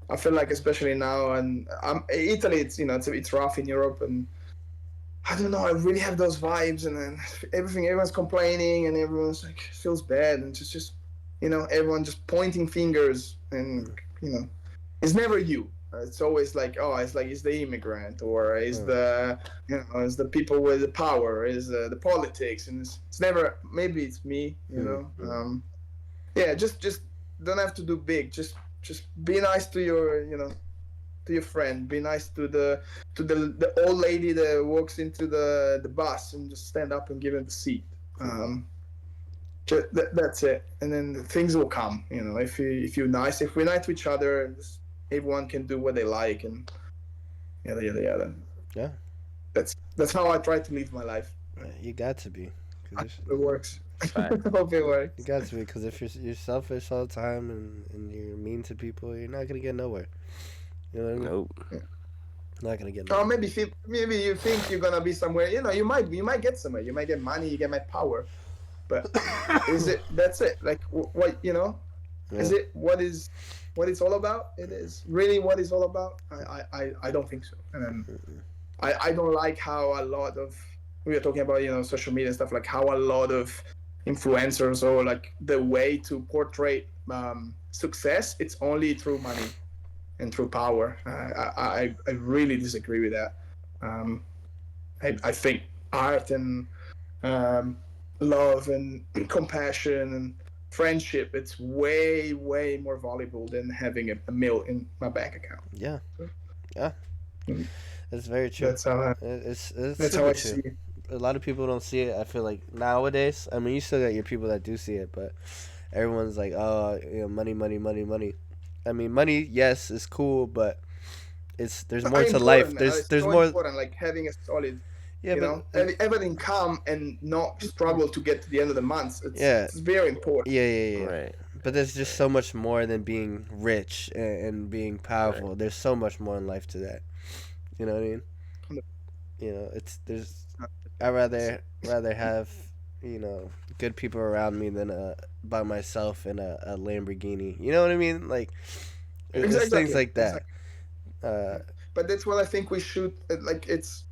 S3: I feel like especially now, and Italy, it's rough in Europe, and I don't know. I really have those vibes, and then everyone's complaining, and everyone's like feels bad, and everyone just pointing fingers, and you know, it's never you. It's always like, oh, it's the immigrant, or is
S1: Mm,
S3: it's the people with the power, is the politics, and it's never. Maybe it's me,
S1: mm,
S3: Yeah, just don't have to do big. Just be nice to your friend. Be nice to the old lady that walks into the bus, and just stand up and give her the seat. Um, that's it, and then things will come. If you're nice, if we're nice to each other, everyone can do what they like, and yada yada yada.
S1: yeah,
S3: That's how I try to live my life.
S1: you got to be,
S3: I
S1: cause
S3: hope it works. I
S2: Fact.
S3: hope it
S1: you
S3: works.
S1: got to be, cause if you're selfish all the time and you're mean to people, you're not gonna get nowhere. You know what I mean?
S2: Nope.
S1: Not gonna get
S3: Or
S1: nowhere.
S3: maybe you think you're gonna be somewhere. You might get somewhere. You might get money. You get my power. But is it? That's it. Like what?
S1: Yeah.
S3: Is it what it's all about? It is really what it's all about. I don't think so. And then I don't like how a lot of we are talking about social media and stuff, like how a lot of influencers, or like the way to portray success, it's only through money and through power. I really disagree with that. Um, I think art and um, love and compassion and friendship, it's way way more valuable than having a meal in my bank account.
S1: Yeah.
S3: So,
S1: Yeah.
S3: mm,
S1: It's very true.
S3: that's how I,
S1: It's
S3: that's how
S1: super
S3: I
S1: true.
S3: see it.
S1: A lot of people don't see it. I feel like nowadays. I mean, you still got your people that do see it, but everyone's like, oh, money, money, money, money. I mean, money, yes, is cool, but there's
S3: It's
S1: more to life.
S3: important, man.
S1: There's
S3: It's
S1: there's
S3: so
S1: more.
S3: important, like having a solid,
S1: Yeah, but
S3: everything come and not struggle to get to the end of the month. It's
S1: yeah,
S3: it's very important.
S1: yeah, yeah, yeah.
S2: Right.
S1: But there's just
S2: Right.
S1: so much more than being rich and being
S2: Right.
S1: powerful. There's so much more in life to that. You know what I mean? It's there's. I rather have good people around me than by myself in a Lamborghini. You know what I mean? Like it's things
S3: Exactly,
S1: like that.
S3: exactly.
S1: Uh,
S3: Yeah. But that's what I think we should, like. It's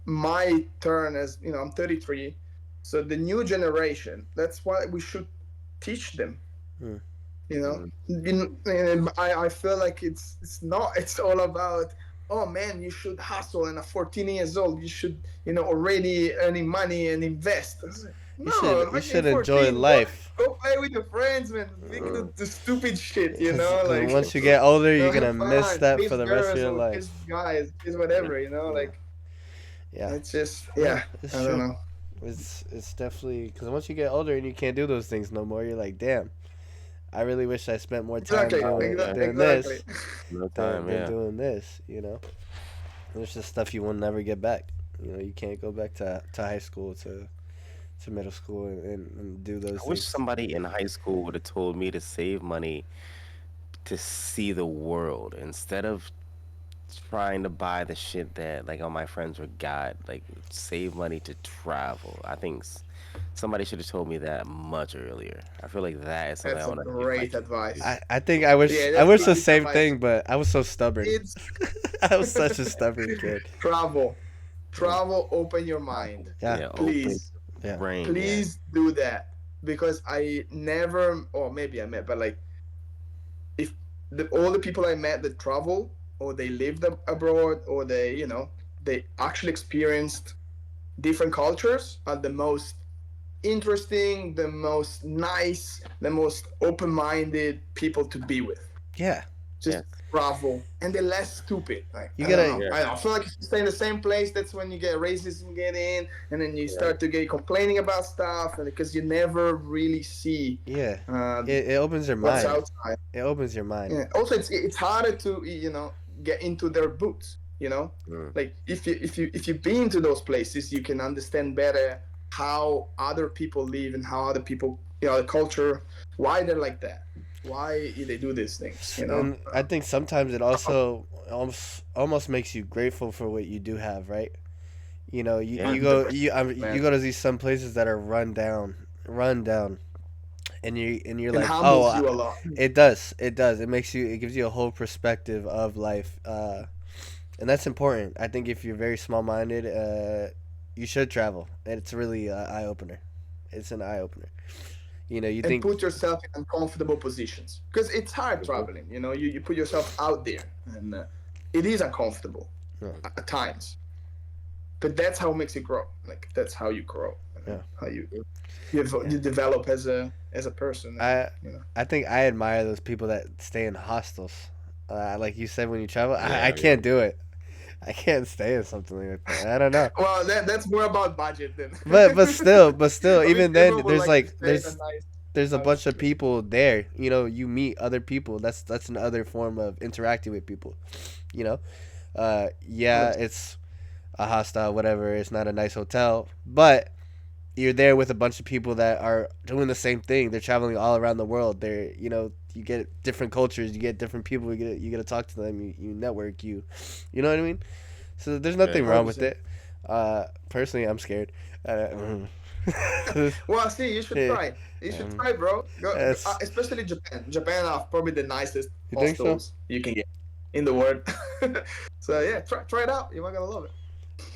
S3: my turn, as I'm 33, so the new generation. That's what we should teach them.
S1: hmm,
S3: You know,
S2: Mm.
S3: I feel like it's not. It's all about, oh man, you should hustle. And at 14 years old, you should already earning money and invest. I was like, no,
S1: you
S3: fucking
S1: should enjoy
S3: 14. Go
S1: life
S3: go play with your friends, man. Make
S2: Mm.
S3: the stupid shit.
S1: because
S3: Like
S1: once you get older, you're gonna
S3: have
S1: miss
S3: fun,
S1: that for
S3: chase
S1: the rest of
S3: girls
S1: your
S3: or chase
S1: life.
S3: guys, chase
S2: Yeah.
S3: whatever.
S2: Yeah.
S3: Like
S1: Yeah,
S3: it's just,
S1: yeah,
S3: yeah.
S1: it's
S3: I don't
S1: true.
S3: know.
S1: It's definitely because once you get older and you can't do those things no more, you're like, damn, I really wish I spent more time
S3: Exactly,
S2: Time. Yeah.
S1: doing
S3: exactly.
S1: this
S2: No
S1: than
S2: time. Yeah.
S1: doing this. There's just stuff you will never get back. You can't go back to high school to middle school and do those
S2: I wish
S1: things.
S2: somebody in high school would have told me to save money to see the world instead of trying to buy the shit that like all my friends were got. Like save money to travel. I think Somebody should have told me that much earlier. I feel like that is something I
S3: That's a
S2: want to give my
S3: great
S2: kids to do.
S3: advice.
S1: I think I wish
S3: Yeah,
S1: I
S3: that's
S1: wish
S3: good
S1: the
S3: piece of
S1: same
S3: advice.
S1: thing, but I was so stubborn.
S3: Kids,
S1: I was such a stubborn kid.
S3: travel,
S1: Yeah,
S3: travel, open your mind,
S1: yeah,
S2: Yeah, open
S3: please.
S1: yeah.
S2: brain. Yeah,
S3: Please do that because I never, or maybe I met, but like if all the people I met that travel or they lived abroad or they, they actually experienced different cultures are the most interesting, the most nice, the most open-minded people to be with.
S1: Yeah.
S3: Just
S2: yes,
S3: travel, and they're less stupid. Like
S1: You
S3: I don't
S1: gotta.
S3: know.
S2: yeah,
S3: I feel like if you stay in the same place, that's when you get racism get in, and then you
S2: right.
S3: start to get complaining about stuff, and because you never really see
S1: Yeah.
S3: uh,
S1: It opens your
S3: what's
S1: mind.
S3: outside.
S1: It opens your mind.
S3: Yeah. Also, it's harder to get into their boots.
S2: Mm.
S3: Like if you been into those places, you can understand better how other people live and how other people, the culture, why they're like that, why they do these things.
S1: And I think sometimes it also almost makes you grateful for what you do have, right? You know, you
S2: Yeah,
S1: go
S3: 100%,
S1: you
S3: man,
S1: go to these some places that are run down, and you're
S3: and
S1: like, oh,
S3: humbles you a lot.
S1: it does it gives you a whole perspective of life, and that's important. I think if you're very small minded, you should travel. It's really eye opener. It's an eye opener. You know, you
S3: And
S1: think
S3: put yourself in uncomfortable positions because it's hard
S2: mhm,
S3: traveling. You put yourself out there, and it is uncomfortable
S1: yeah,
S3: at times. But that's how it makes you grow. Like that's how you grow,
S1: yeah,
S3: how you
S2: mhm.
S3: you develop as a person, and
S1: I I think I admire those people that stay in hostels. Like you said, when you travel, I
S2: Yeah, yeah.
S1: can't do it. I can't stay in something like that. I don't know.
S3: Well, that's more about budget then.
S1: But still,
S3: I mean,
S1: even then,
S3: everyone would
S1: there's
S3: like to
S1: like
S3: stay in a nice
S1: there's a bunch
S3: house.
S1: of people there. You know, you meet other people. That's another form of interacting with people. You know, yeah, it's a hostile, whatever. It's not a nice hotel, but you're there with a bunch of people that are doing the same thing. They're traveling all around the world. You get different cultures. You get different people. You get to talk to them. You network. You know what I mean. So there's
S2: Yeah,
S1: nothing
S2: yeah.
S1: wrong with
S3: 100%.
S1: it. Personally, I'm scared. Uh,
S3: Well, see, you should
S1: yeah,
S3: try. You should
S1: um,
S3: try, bro. Go,
S1: it's,
S3: especially Japan. Japan are probably the nicest
S1: you think so?
S3: hostels you can get in the world. So yeah, try it out. You're not gonna love it.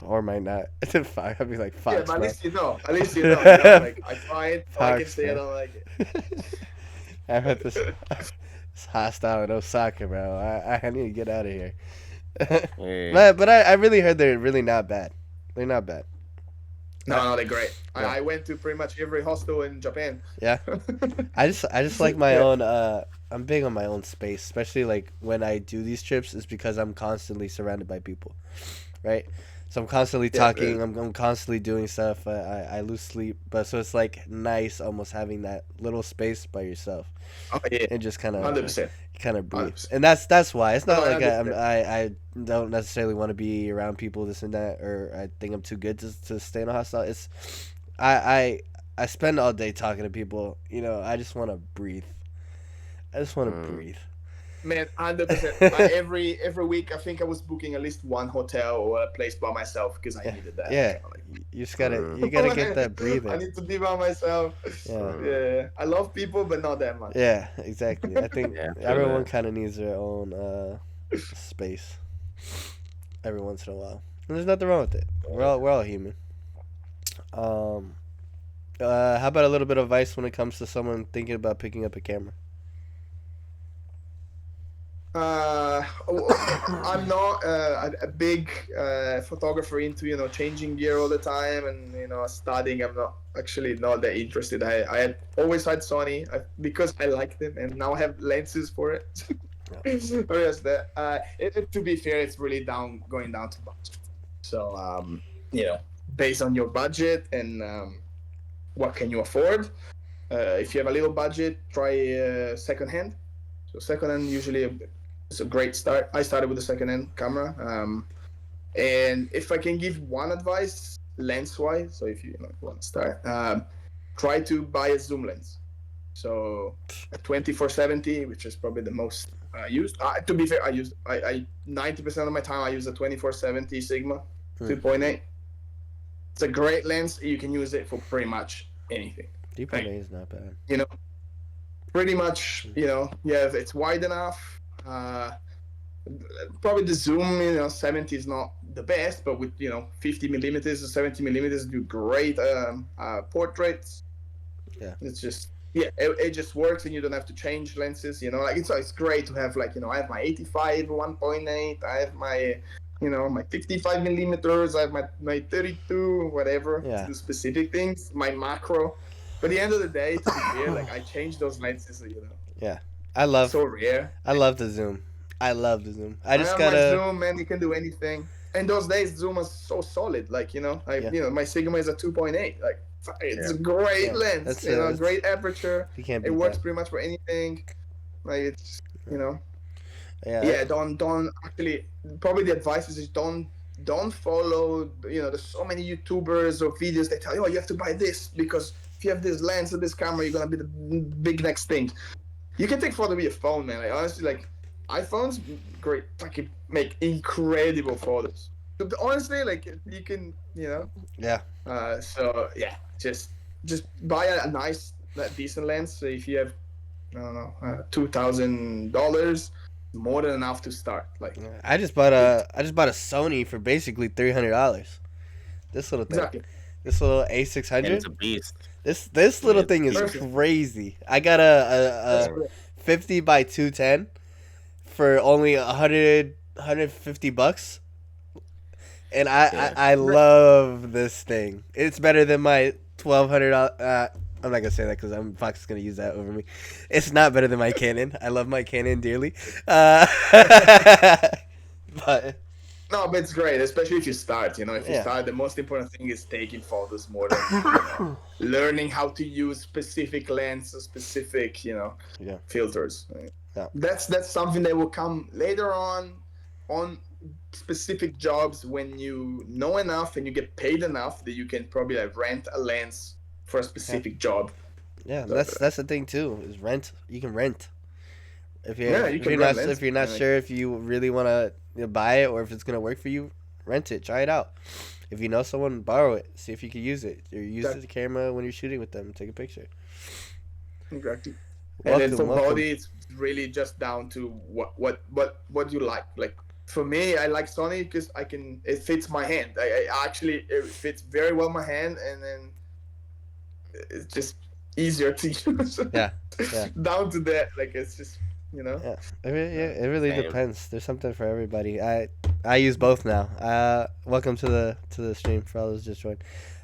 S1: Or might not. Fuck, I'd be like
S3: Yeah, but
S1: Fox,
S3: at
S1: bro.
S3: least you know. At least you know. You know, like I tried. Oh, I can
S1: Fox,
S3: say I
S1: bro.
S3: don't like
S1: I'm at this,
S3: it.
S1: this hostile in Osaka, bro. I need to get out of here.
S2: Yeah.
S1: but I really heard they're really not bad. They're not bad.
S3: No,
S1: I,
S3: no, they're great. I,
S1: yeah,
S3: I went to pretty much every hostel in Japan.
S1: yeah. I just like my
S3: Yeah.
S1: own. I'm big on my own space, especially like when I do these trips. It's because I'm constantly surrounded by people, right? So I'm constantly
S3: Yeah.
S1: talking. I'm constantly doing stuff. I lose sleep, but so it's like nice almost having that little space by yourself
S3: Oh yeah.
S1: and just kind of
S3: 100%.
S1: breathe.
S3: 100%.
S1: And that's why it's
S3: No,
S1: not
S3: I
S1: like
S3: understand.
S1: I don't necessarily want to be around people this and that, or I think I'm too good to stay in a hostel. It's I I I spend all day talking to people. You know, I just want to breathe. I just want to
S2: Mm.
S1: breathe.
S3: Man, 100%. Every week, I think I was booking at least one hotel or a place by myself because I
S1: Yeah,
S3: needed that.
S1: yeah.
S3: Like,
S1: You just gotta
S2: Mm.
S1: you gotta get that
S3: I
S1: breathing.
S3: need to be by myself.
S1: Yeah.
S2: Mm.
S3: Yeah, I love people, but not that much.
S1: Yeah, exactly. I think
S2: Yeah, I feel
S1: everyone
S2: that.
S1: kind of needs their own space every once in a while, and there's nothing wrong with it. We're all human. Um, how about a little bit of advice when it comes to someone thinking about picking up a camera?
S3: Uh, I'm not a big photographer into changing gear all the time and studying. I'm not actually not that interested. I had always had Sony because I like them, and now I have lenses for it. Or is that to be fair, it's really going down to budget. So based on your budget and what can you afford. If you have a little budget, try secondhand. So secondhand usually is a great start. I started with a secondhand camera, and if I can give one advice lens wise, so if you want to start, try to buy a zoom lens. So a 2470, which is probably the most used. To be fair, I 90% of my time I use a 2470 Sigma
S1: Hmm.
S3: 2.8. It's a great lens. You can use it for pretty much anything.
S1: 3.8
S3: Like,
S1: is not bad.
S3: you know, pretty much, yeah, it's wide enough. Probably the zoom, 70 is not the best, but with 50 millimeters or 70 millimeters do great portraits.
S1: Yeah.
S3: It's just it just works, and you don't have to change lenses. Like it's great to have, like, I have my 85 1.8, I have my my 55 millimeters, I have my 32 whatever to
S1: Yeah.
S3: do specific things, my macro. But at the end of the day, to be fair, like, I change those lenses,
S1: Yeah. I love
S3: so rare.
S1: I love the zoom. I love the zoom. I
S3: I
S1: just
S3: have my
S1: gotta.
S3: zoom, man. You can do anything. And those days, zoom was so solid. Like,
S1: Yeah.
S3: my Sigma is a 2.8. Like, it's a great
S1: Yeah.
S3: lens. Great aperture.
S1: You can't
S3: It
S1: beat
S3: works
S1: that.
S3: pretty much for anything. Like, it's
S1: Yeah.
S3: yeah. Don't actually. Probably the advice is just don't follow. There's so many YouTubers or videos that tell you, oh, you have to buy this because if you have this lens or this camera, you're gonna be the big next thing. You can take photo with your phone, man. Like, honestly, like, iPhones, great, fucking make incredible photos. But honestly, like, you can,
S1: Yeah.
S3: So yeah, just buy a nice, decent lens. So if you have, I don't know, $2,000, more than enough to start. Like,
S1: I just bought a Sony for basically $300. This little thing.
S3: exactly.
S1: This little
S2: And it's
S1: A600.
S2: a beast.
S1: This
S2: Yeah,
S1: little
S2: it's
S1: thing is
S3: perfect.
S1: crazy. I got
S3: That's
S1: a
S3: great.
S1: 50 by 210 for only 150 bucks. And
S2: Yeah.
S1: I love this thing. It's better than my $1,200. I'm not gonna say that because Fox is gonna use that over me. It's not better than my Canon. I love my Canon dearly. But
S3: No, but it's great, especially if you start. If you
S1: yeah,
S3: start, the most important thing is taking photos more than learning how to use specific lenses, specific
S1: yeah,
S3: filters.
S1: yeah,
S3: That's something that will come later on specific jobs when you know enough and you get paid enough that you can probably, like, rent a lens for a
S1: yeah,
S3: specific job.
S1: yeah.
S3: So,
S1: That's the thing too. Is rent. You can rent.
S3: yeah, you can rent
S1: If
S3: lenses.
S1: you're not
S3: Like,
S1: sure if you really want to buy it or if it's gonna work for you, rent it. Try it out. If you know someone, borrow it. See if you can use it. Or use the camera when you're shooting with them. Take a picture.
S3: exactly. And then
S1: Welcome,
S3: for
S1: welcome.
S3: body, it's really just down to what you like. Like, for me, I like Sony because it fits my hand. I actually, it fits very well my hand, and then it's just easier to use.
S1: Yeah, yeah.
S3: Down to that, like, it's just
S1: Yeah, it really
S2: Same.
S1: depends. There's something for everybody. I use both now. Welcome to the stream for all those just joined.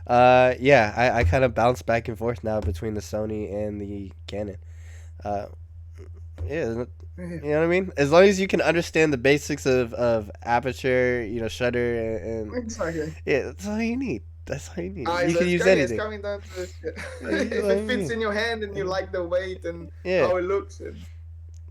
S1: Yeah, I kind of bounce back and forth now between the Sony and the Canon. Uh, yeah, you know what I mean. As long as you can understand the basics of aperture, shutter, and
S3: exactly.
S1: yeah, that's all you need. That's all you need.
S3: Ah,
S1: You
S3: so
S1: can use
S3: it's
S1: anything.
S3: coming down to this.
S1: That's
S3: If
S1: all
S3: it
S1: you
S3: fits
S1: need.
S3: in your hand and you like the weight and
S1: Yeah.
S3: how it looks, and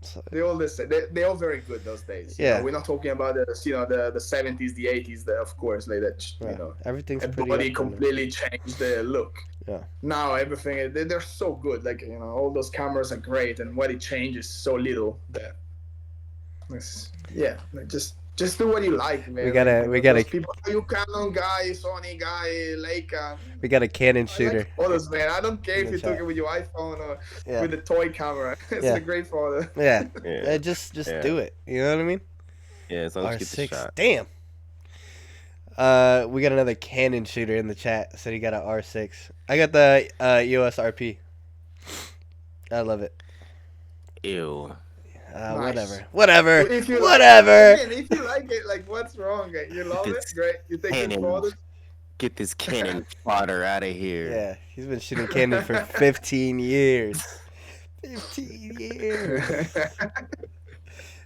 S1: So,
S3: they all the same. They're all very good those days.
S1: Yeah.
S3: We're not talking about the 70s, the 80s. Of course, like that.
S1: yeah, everything's pretty
S3: Everybody
S1: up there now.
S3: completely changed the look.
S1: Yeah.
S3: Now everything, they're so good. Like, all those cameras are great, and what it changes so little that. Yeah, like, just do what you like, man.
S1: We gotta-
S3: Those people, you Canon guy, Sony guy, Leica.
S1: We got a Canon
S3: I
S1: shooter.
S3: like photos, man. I don't care
S1: In
S3: if
S1: the
S3: you took
S1: chat.
S3: it with your iPhone or
S1: Yeah.
S3: with a toy camera. It's
S1: Yeah.
S3: a great photo.
S1: Yeah.
S2: Yeah.
S1: Just
S2: Yeah.
S1: do it. You know what I mean?
S2: Yeah, as long as you get the
S1: R6.
S2: shot.
S1: Damn. We got another Canon shooter in the chat. Said he got an R6. I got the EOS RP. I love it.
S2: Ew.
S3: Nice.
S1: Whatever.
S3: If you
S1: Whatever.
S3: Like, if you like it, like, what's wrong? You love it,
S2: This
S3: great. You take good
S2: Canon.
S3: photos.
S2: Get this Canon fodder out of here.
S1: Yeah, he's been shooting Canon for 15 years. 15 years.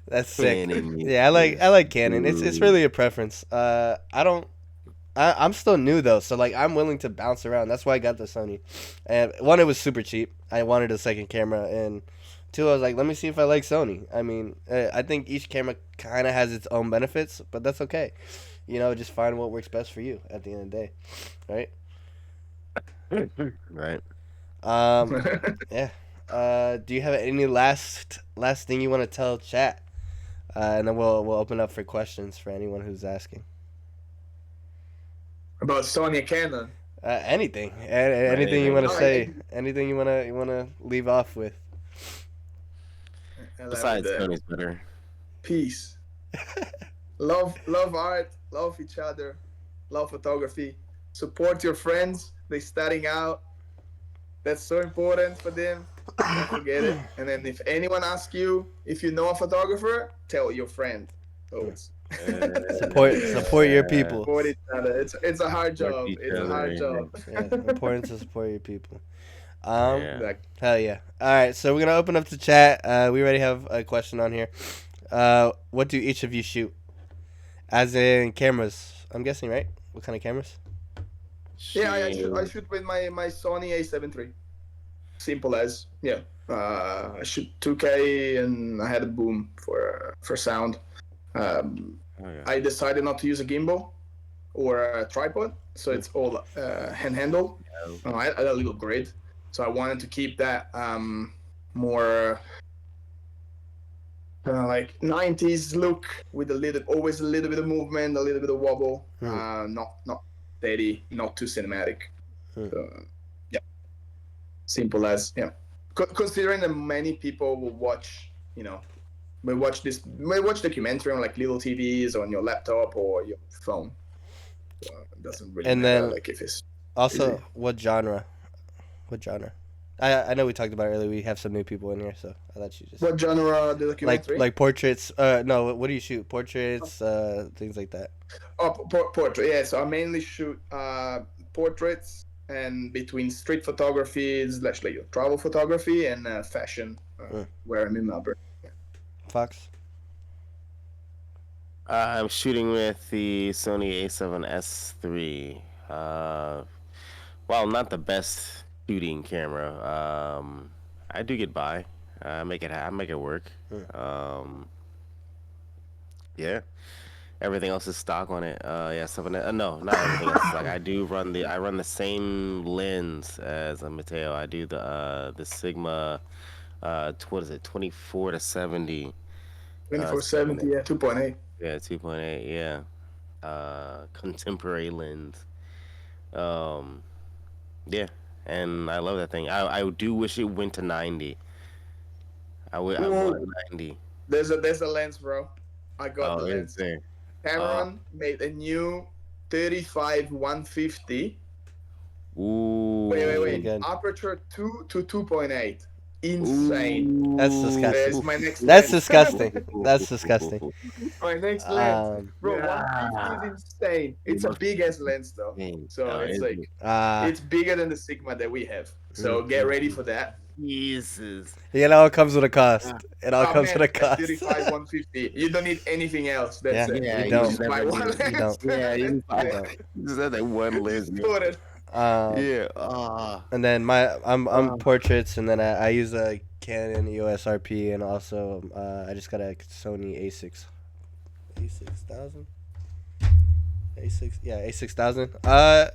S1: That's sick.
S2: Canon
S1: Yeah, I like Canon. It's really a preference. I'm still new though, so like I'm willing to bounce around. That's why I got the Sony. And one, it was super cheap. I wanted a second camera, and two, I was like, let me see if I like Sony. I mean, I think each camera kind of has its own benefits, but that's okay. Just find what works best for you at the end of the day, right?
S2: Right.
S1: Yeah. Do you have any last thing you want to tell chat? And then we'll open up for questions for anyone who's asking.
S3: About Sony and Canon.
S1: Anything, anything you
S2: Anything.
S1: want to
S3: No, I,
S1: say, anything you wanna leave off with.
S3: I love it
S2: Besides,
S3: there.
S2: Tony's better.
S3: Peace. Love art, love each other, love photography. Support your friends. They starting out. That's so important for them. Don't forget it. And then if anyone asks you if you know a photographer, tell your friend. So it's
S1: Support your
S2: Yeah.
S1: people.
S3: support each other. It's a hard
S2: Support
S3: job.
S2: each
S3: It's a
S2: other.
S3: hard
S2: Yeah.
S3: job.
S1: Yeah, important to support your people.
S2: Yeah.
S3: Like
S1: Hell yeah. All right, so we're gonna open up the chat. We already have a question on here. What do each of you shoot? As in cameras, I'm guessing, right? What kind of cameras?
S3: yeah, I
S2: Shooting.
S3: shoot with my Sony A7 III. Simple as yeah. I shoot 2K and I had a boom for sound. Um,
S2: Oh yeah.
S3: I decided not to use a gimbal or a tripod, so it's all hand handled. I had a little grid, so I wanted to keep that more like 90s look with always a little bit of movement, a little bit of wobble, not steady, not too cinematic. So, yeah, simple as yeah. Considering that many people will watch, may watch documentary on like little TVs on your laptop or your phone. It doesn't really
S1: And
S3: matter
S1: then
S3: like if it's easy.
S1: also, what genre? What genre? I know we talked about it earlier. We have some new people in here, so I thought you just
S3: What genre the
S1: like
S3: documentary?
S1: like portraits. No, what do you shoot? Portraits, things like that.
S3: Oh, portrait. Yeah, so I mainly shoot portraits and between street photography slash like travel photography and fashion, where I'm in Melbourne.
S1: Fox.
S2: I'm shooting with the Sony A7S III. Well, not the best shooting camera. I do get by. I make it work. Um, yeah. Everything else is stock on it. Yeah, seven. No, not everything else is stock. I run the same lens as a Matteo. I do the Sigma. What is it? 24 to 70.
S3: 24-70,
S2: 7.
S3: yeah, 2.8.
S2: Yeah, 2.8. Yeah. Contemporary lens. Um, yeah, and I love that thing. I do wish it went to 90. I want
S3: Ooh,
S2: 90.
S3: there's a lens, bro. I got
S2: Oh,
S3: the
S2: is
S3: lens.
S2: there? Uh,
S3: Cameron made a new 35 150.
S1: Pretty
S2: ooh,
S3: Wait.
S1: good.
S3: Aperture 2 to 2.8. Insane.
S1: That's
S2: ooh.
S1: disgusting.
S3: There's my next
S1: That's
S3: lens.
S1: disgusting. That's disgusting.
S3: My next lens.
S1: Um.
S3: Bro, 150 is
S2: Ah,
S3: insane. It's a
S2: one
S3: big ass lens though.
S2: thing.
S3: So it's
S2: Is
S3: like
S2: it?
S1: Uh.
S3: it's bigger than the Sigma that we have. So get
S1: Mm.
S3: ready for that.
S2: Jesus.
S1: It all comes with a
S2: Ah,
S1: cost. It all
S3: Oh
S1: comes with
S3: man,
S1: a
S3: at
S1: cost.
S3: 35 150, you don't need anything else. That's
S1: Yeah,
S3: it.
S2: yeah,
S1: you
S2: you
S3: You
S1: don't.
S2: just
S3: just buy
S2: never
S3: one
S2: need it.
S1: You don't.
S3: lens.
S2: Yeah,
S3: That's
S1: You
S3: it.
S1: don't.
S2: just had that one
S3: You
S2: lens.
S3: sorted.
S1: Um.
S2: Yeah. Ah.
S1: And then I'm
S2: Ah.
S1: portraits, and then I use a Canon EOS RP, and also I just got a Sony A6000. A6, yeah, A6000.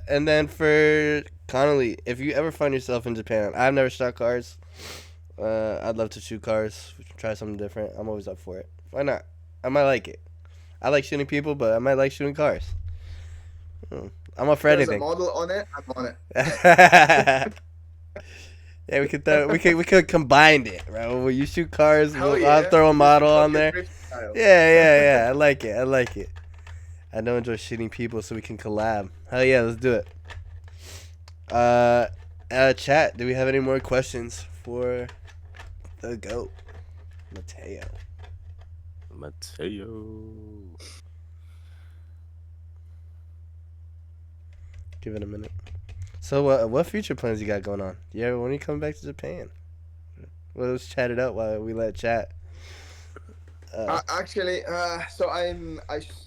S1: And then for Connolly, if you ever find yourself in Japan, I've never shot cars. I'd love to shoot cars, try something different. I'm always up for it. Why not? I might like it. I like shooting people, but I might like shooting cars. I'm up for
S3: There's a
S1: anything.
S3: model on it. I'm on it.
S1: Yeah, we could combine it, right? When you shoot cars,
S3: Hell
S1: I'll
S3: yeah.
S1: throw a
S3: Just
S1: model on
S3: Tokyo
S1: there.
S3: Drift style.
S1: Yeah. I like it. I like it. I don't enjoy shooting people, so we can collab. Hell yeah, let's do it. Uh, chat. Do we have any more questions for the goat, Matteo?
S2: Mateo.
S1: Give it a minute. So, what future plans you got going on? Yeah, when are you coming back to Japan? Well, let's chat it up while we let chat.
S3: Actually, so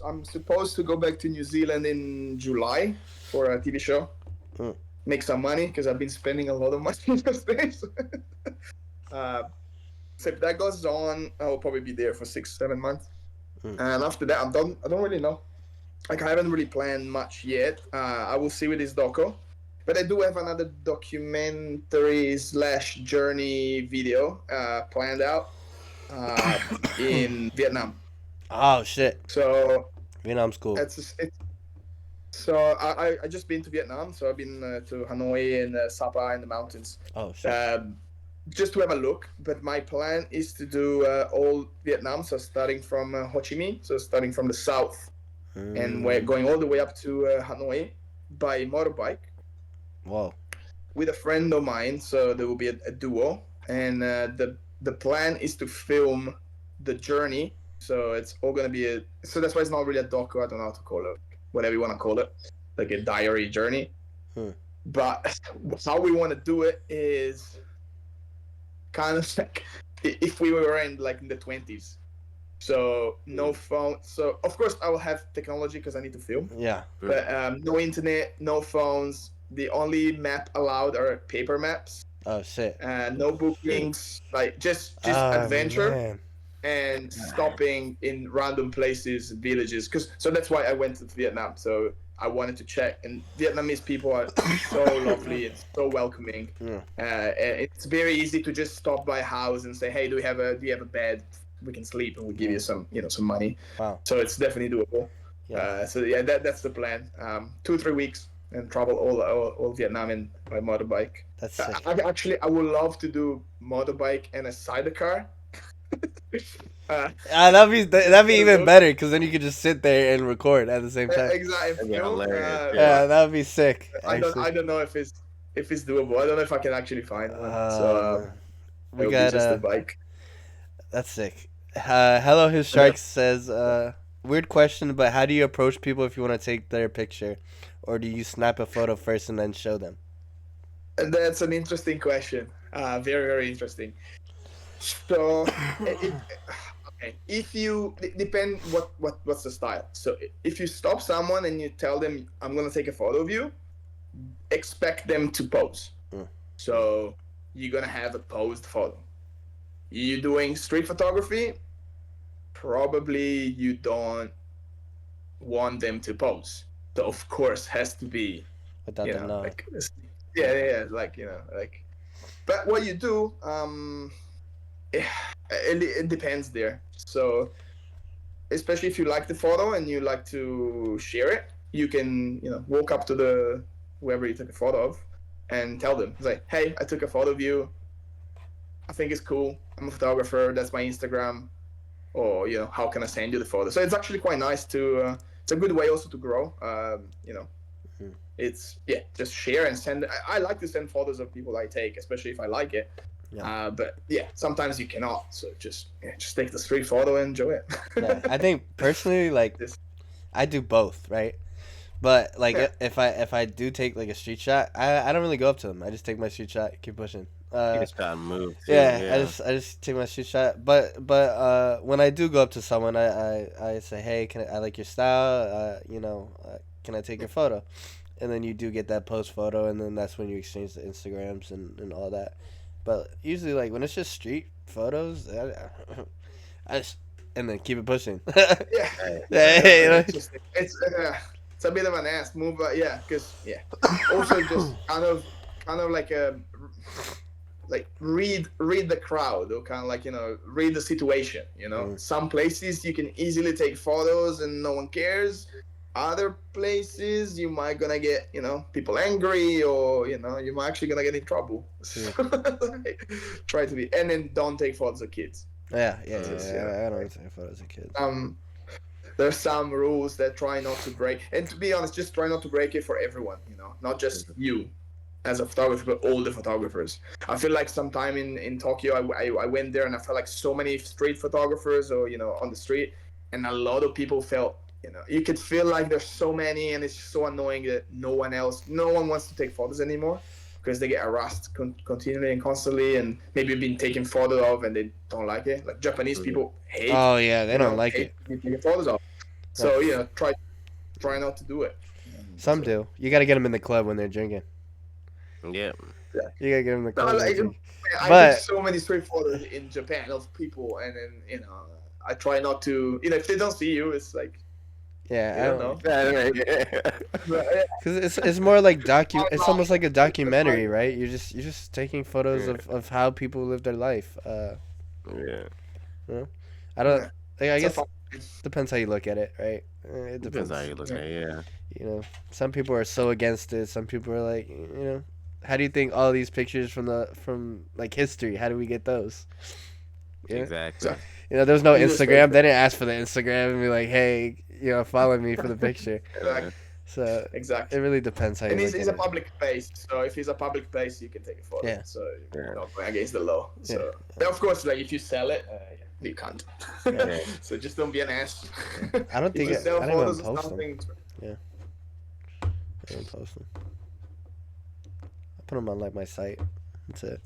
S3: I'm supposed to go back to New Zealand in July for a TV show.
S1: Mm.
S3: Make some money because I've been spending a lot of money in those days. So if that goes on, I'll probably be there for 6-7 months. And after that, I'm done. I don't really know. Like I haven't really planned much yet. I will see with this doco, but I do have another documentary slash journey video planned out in Vietnam.
S1: Oh shit,
S3: So
S1: Vietnam's cool.
S3: it's So I just been to Vietnam. So I've been to Hanoi and Sapa in the mountains.
S1: Oh shit.
S3: Just to have a look. But my plan is to do all Vietnam. So starting from Ho Chi Minh. So starting from the south, and we're going all the way up to Hanoi by motorbike
S1: Whoa.
S3: with a friend of mine. So there will be a duo, and the plan is to film the journey. So it's all gonna be so that's why it's not really a doco. I don't know how to call it, whatever you want to call it, like a diary journey. But how we want to do it is kind of like if we were in the 20s. So no phone. So of course I will have technology because I need to film.
S1: Yeah.
S3: But no internet, no phones. The only map allowed are paper maps.
S1: Oh shit.
S3: No bookings. Like just adventure.
S1: Man.
S3: And stopping in random places, villages. So that's why I went to Vietnam. So I wanted to check. And Vietnamese people are so lovely and so welcoming.
S1: Yeah.
S3: And it's very easy to just stop by a house and say, "Hey, do you have a bed? We can sleep, and we'll give you some money."
S1: Wow.
S3: So it's definitely doable.
S1: Yeah.
S3: So yeah, that's the plan. 2-3 weeks and travel all Vietnam by motorbike.
S1: That's sick.
S3: I would love to do motorbike and a sidecar.
S1: That'd be even better because then you could just sit there and record at the same time.
S3: Exactly.
S2: Yeah, hilarious.
S1: Yeah, that would be sick.
S3: I don't know if it's doable. I don't know if I can actually find one.
S1: We
S3: it'll
S1: got
S3: be just a bike.
S1: That's sick. Hello, his shark says, weird question, but how do you approach people if you want to take their picture, or do you snap a photo first and then show them?
S3: And that's an interesting question. Very, very interesting. So, okay, if you depend what's the style. So if you stop someone and you tell them, "I'm gonna take a photo of you," expect them to pose. So you're gonna have a posed photo. You doing street photography? Probably you don't want them to pose. So of course has to be
S1: Without them knowing.
S3: But what you do, it depends there. So especially if you like the photo and you like to share it, you can walk up to the whoever you took a photo of and tell them, like, "Hey, I took a photo of you. I think it's cool. I'm a photographer. That's my Instagram. Or how can I send you the photo?" So it's actually quite nice to. It's a good way also to grow. It's just share and send. I like to send photos of people I take, especially if I like it. Yeah. But sometimes you cannot. So just take the street photo and enjoy it.
S1: Yeah, I think personally, I do both, right? But if I do take a street shot, I don't really go up to them. I just take my street shot, keep pushing.
S2: You just gotta move. Too,
S1: I just take my street shot. But when I do go up to someone, I say, "Hey, I like your style? Can I take your photo?" And then you do get that post photo, and then that's when you exchange the Instagrams and all that. But usually, when it's just street photos, I just and then keep it pushing.
S3: It's a bit of an ass move, but because also just kind of read the crowd, or kind of read the situation. Some places you can easily take photos and no one cares. Other places you might gonna get people angry, or you might actually gonna get in trouble. So, try to be, and then don't take photos of kids.
S1: I don't take photos of kids.
S3: There's some rules that try not to break, and to be honest, just try not to break it for everyone. Not just you as a photographer, but all the photographers. I feel like sometime in Tokyo, I went there and I felt like so many street photographers, or on the street, and a lot of people felt. You could feel like there's so many, and it's so annoying that no one wants to take photos anymore because they get harassed continually and constantly, and maybe been taken photos of and they don't like it. Like Japanese people hate.
S1: Oh yeah, they don't like it.
S3: Taking photos of. So try not to do it.
S1: Some do. You got to get them in the club when they're drinking.
S2: Yeah.
S1: You got to get them in the club.
S3: I took so many street photos in Japan of people, and then I try not to. If they don't see you, it's like.
S1: Yeah, I don't know.
S3: Because
S1: it's more like It's almost like a documentary, right? You're just taking photos of how people live their life.
S2: Yeah.
S1: I don't. I guess Depends how you look at it, right? It
S2: Depends how
S1: depends.
S2: you look
S3: Yeah.
S2: at it. Yeah.
S1: You know, some people are so against it. Some people are like, how do you think all these pictures from like history? How do we get those? Yeah,
S2: Exactly.
S3: Exactly.
S1: there was no
S3: You just take
S1: Instagram. They didn't ask for the Instagram and be like, hey, follow me for the picture.
S2: Yeah.
S3: exactly.
S1: So it
S3: Exactly.
S1: really depends how you
S3: And
S1: look
S3: it's
S1: at
S3: a
S1: it.
S3: public place, so if it's a public place, you can take a photo.
S1: Yeah,
S3: So
S2: Yeah.
S3: you're not going against the law.
S1: yeah,
S3: So then, of course, like if you sell it, you can't.
S1: yeah.
S2: Yeah.
S3: So just don't be an ass.
S1: I don't
S3: If
S1: think
S3: you sell
S1: I don't even
S3: photos or
S1: post them.
S3: something,
S1: Yeah, I don't post them. I put them on like my site. That's it.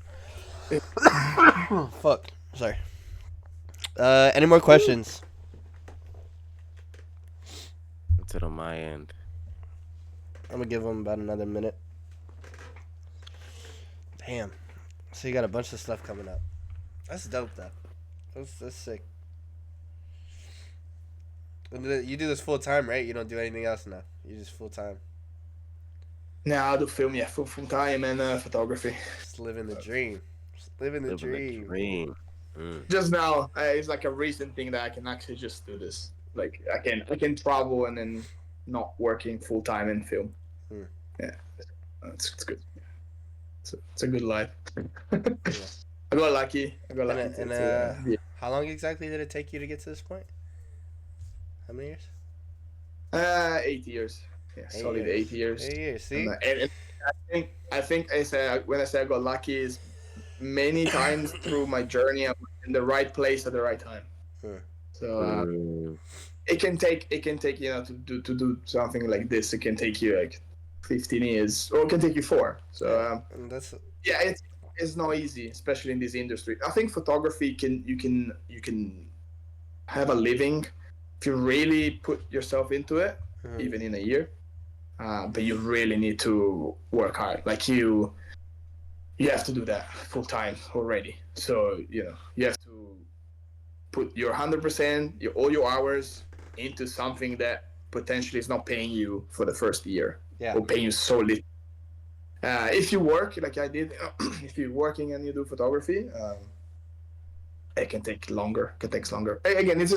S1: Fuck. Sorry. Any more questions?
S2: That's it on my end.
S1: I'm gonna give them about another minute. Damn. So you got a bunch of stuff coming up. That's dope though. That's sick. And you do this full time, right? You don't do anything else now. You just full time.
S3: now I do film, yeah, full time and photography.
S1: Just living the dream. Just living the
S2: Living the
S1: dream.
S2: dream. Mm.
S3: Just now, it's like a recent thing that I can actually just do this. Like I can travel and then not working full time in film.
S1: Hmm.
S3: Yeah, it's good. It's a good life.
S1: Yeah.
S3: I got lucky. I got
S1: And
S3: lucky
S1: and
S3: be
S1: how long exactly did it take you to get to this point? How many years?
S3: 8 years. Yeah, solid 8 years.
S1: 8 years. See?
S3: And I think I say when I say I got lucky is many times through my journey I'm in the right place at the right time.
S1: Hmm.
S3: So
S2: Mm.
S3: it can take to do something like this. It can take you like 15 years, or it can take you 4. So
S1: And that's
S3: yeah, it's not easy, especially in this industry. I think photography you can have a living if you really put yourself into it, even in a year. But you really need to work hard. Like you have to do that full time already. So you have to put your 100%, all your hours into something that potentially is not paying you for the first year,
S1: yeah.
S3: or paying you so little. If you work like I did, if you're working and you do photography, it can take longer. It takes longer. Again, it's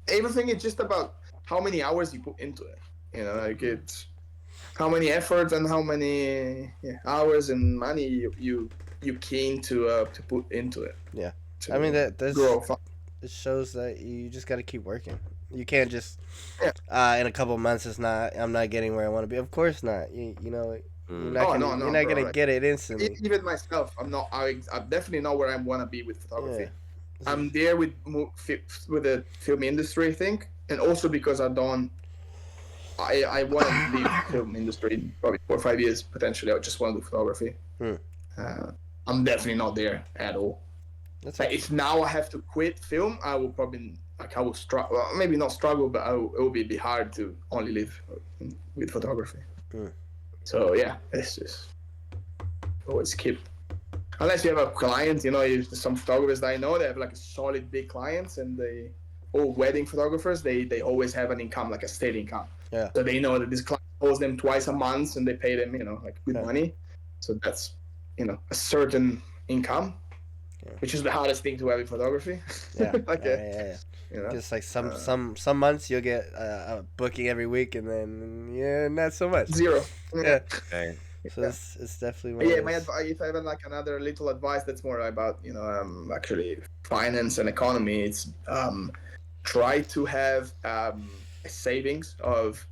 S3: everything is just about how many hours you put into it. Like it's how many efforts and how many hours and money you keen to put into it.
S1: Yeah.
S3: To
S1: I mean that's
S3: grow.
S1: it shows that you just got to keep working. You can't just
S3: Yeah.
S1: in a couple months I'm not getting where I want to be. Of course not. You're
S2: Mm.
S1: not
S3: Oh
S1: gonna
S3: no,
S1: you're
S3: no,
S1: not
S3: bro.
S1: gonna
S3: Like,
S1: get it instantly.
S3: even myself, I'm definitely not where I want to be with
S1: Yeah.
S3: photography. I'm there with the film industry, I think, and also because I want to leave film industry in probably 4 or 5 years potentially. I just want to do photography.
S1: Hmm.
S3: Uh, I'm definitely not there at all.
S1: That's
S3: Like if now I have to quit film, I will probably I will struggle. Well, maybe not struggle, but it will be hard to only live with photography.
S1: Hmm.
S3: So yeah, it's just always keep. Unless you have a client, some photographers that I know, they have like a solid big clients, and all wedding photographers, they always have an income, like a steady income.
S1: Yeah.
S3: So they know that this client calls them twice a month, and they pay them, like good money. So that's, a certain income, which is the hardest thing to have in photography.
S1: Yeah.
S3: Like
S1: yeah. Just like some months you'll get a booking every week, and then not so much.
S3: zero.
S1: Yeah.
S2: Okay.
S1: So it's definitely one
S3: Yeah,
S1: of
S3: my
S1: those.
S3: advice, if I have like another little advice that's more about actually finance and economy, it's try to have a savings of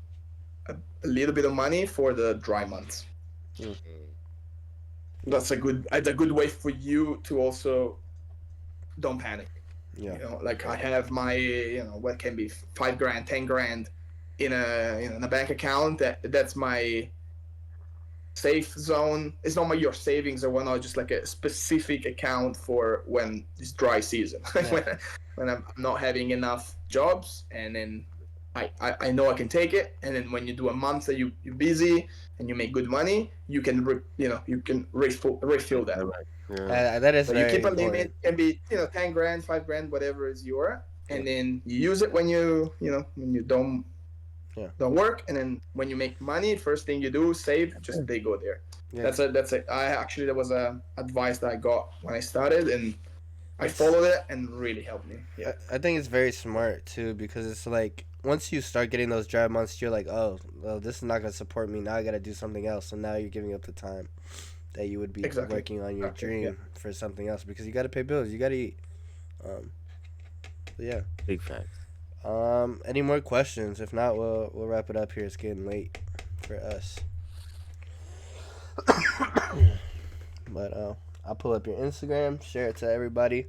S3: a little bit of money for the dry months.
S1: Mm.
S3: That's a good way for you to also don't panic.
S1: Yeah.
S3: Like I have my what can be 5 grand, 10 grand in a bank account. That's my safe zone. It's not your savings or whatnot, just like a specific account for when it's dry season.
S1: Yeah.
S3: when I'm not having enough jobs, and then I know I can take it. And then when you do a month that you're busy and you make good money, you can refill that.
S2: Yeah.
S1: That is
S3: So you
S1: very
S3: keep a
S1: important.
S3: limit. Can be 10 grand, 5 grand, whatever is your, and then you use it when you don't work. And then when you make money, first thing you do, save, just they go there.
S1: Yeah.
S3: That's it. That was a advice that I got when I started, and I followed it and really helped me. Yeah,
S1: I think it's very smart too because it's like once you start getting those dry months, you're like, oh, well, this is not gonna support me. Now I gotta do something else. So now you're giving up the time that you would be
S3: exactly.
S1: working on your
S3: Exactly. Yeah.
S1: dream for something else because you gotta pay bills. You gotta eat. Um, but yeah.
S2: Big facts.
S1: Any more questions? If not, we'll wrap it up here. It's getting late for us. But I'll pull up your Instagram, share it to everybody.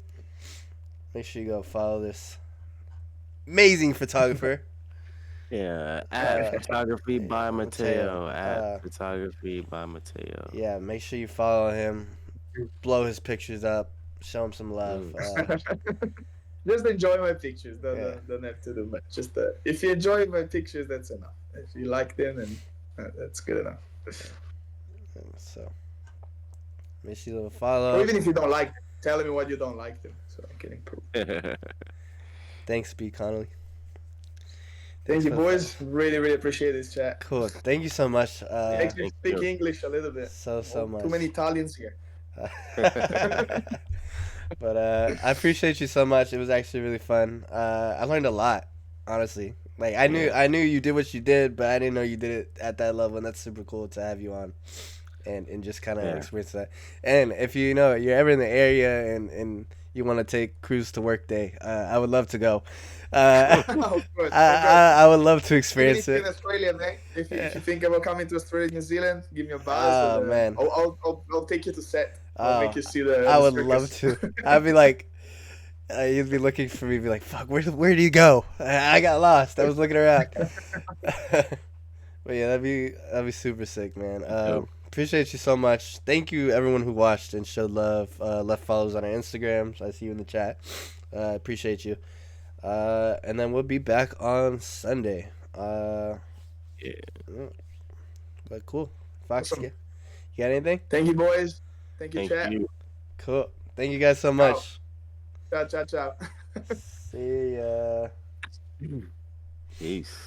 S1: Make sure you go follow this amazing photographer.
S2: Yeah, at
S1: Uh,
S2: photography by
S1: Matteo.
S2: Matteo. At photography by Mateo.
S1: Yeah, make sure you follow him. Blow his pictures up. Show him some love.
S2: Mm.
S3: Just enjoy my pictures.
S1: Yeah.
S3: Don't have to do much. Just if you enjoy my pictures, that's enough. If you like them, and that's good enough.
S1: So make sure you
S3: Or
S1: follow.
S3: even if you don't like them, tell me what you don't like them, so I can improve.
S1: Thanks, B. Connolly.
S3: Thank you,
S1: for the
S3: boys. Really, really appreciate this chat.
S1: Cool. Thank you so much.
S3: Makes me
S2: thank
S3: speak
S2: you.
S3: English a little bit.
S1: So much.
S3: Too many Italians here.
S1: But I appreciate you so much. It was actually really fun. I learned a lot, honestly. Like I knew you did what you did, but I didn't know you did it at that level, and that's super cool to have you on, and just kind of
S2: Yeah.
S1: experience that. And if you know you're ever in the area and you want to take cruise to work day, I would love to go.
S3: Of course.
S1: I would love to
S3: Even
S1: experience
S3: if you're in
S1: it.
S3: Australia, man, if you think about coming to Australia, New Zealand, give me a buzz.
S1: Oh
S3: And,
S1: man.
S3: I'll take you to set. I'll make
S1: Oh,
S3: you see
S1: I
S3: the
S1: would
S3: circus.
S1: love to. I'd be like, you'd be looking for me, be like, "Fuck, where do you go? I got lost. I was looking around." But yeah, that'd be super sick, man.
S2: Dope.
S1: Appreciate you so much. Thank you everyone who watched and showed love. Left follows on our Instagrams. I see you in the chat. Appreciate you. And then we'll be back on Sunday.
S2: Yeah.
S1: But cool. Fox,
S3: Awesome.
S1: you got anything?
S3: Thank you, boys. Thank you,
S2: Thank
S3: chat.
S2: you.
S1: Cool. Thank you guys so much.
S3: Ciao, ciao, ciao.
S1: See ya.
S2: Peace.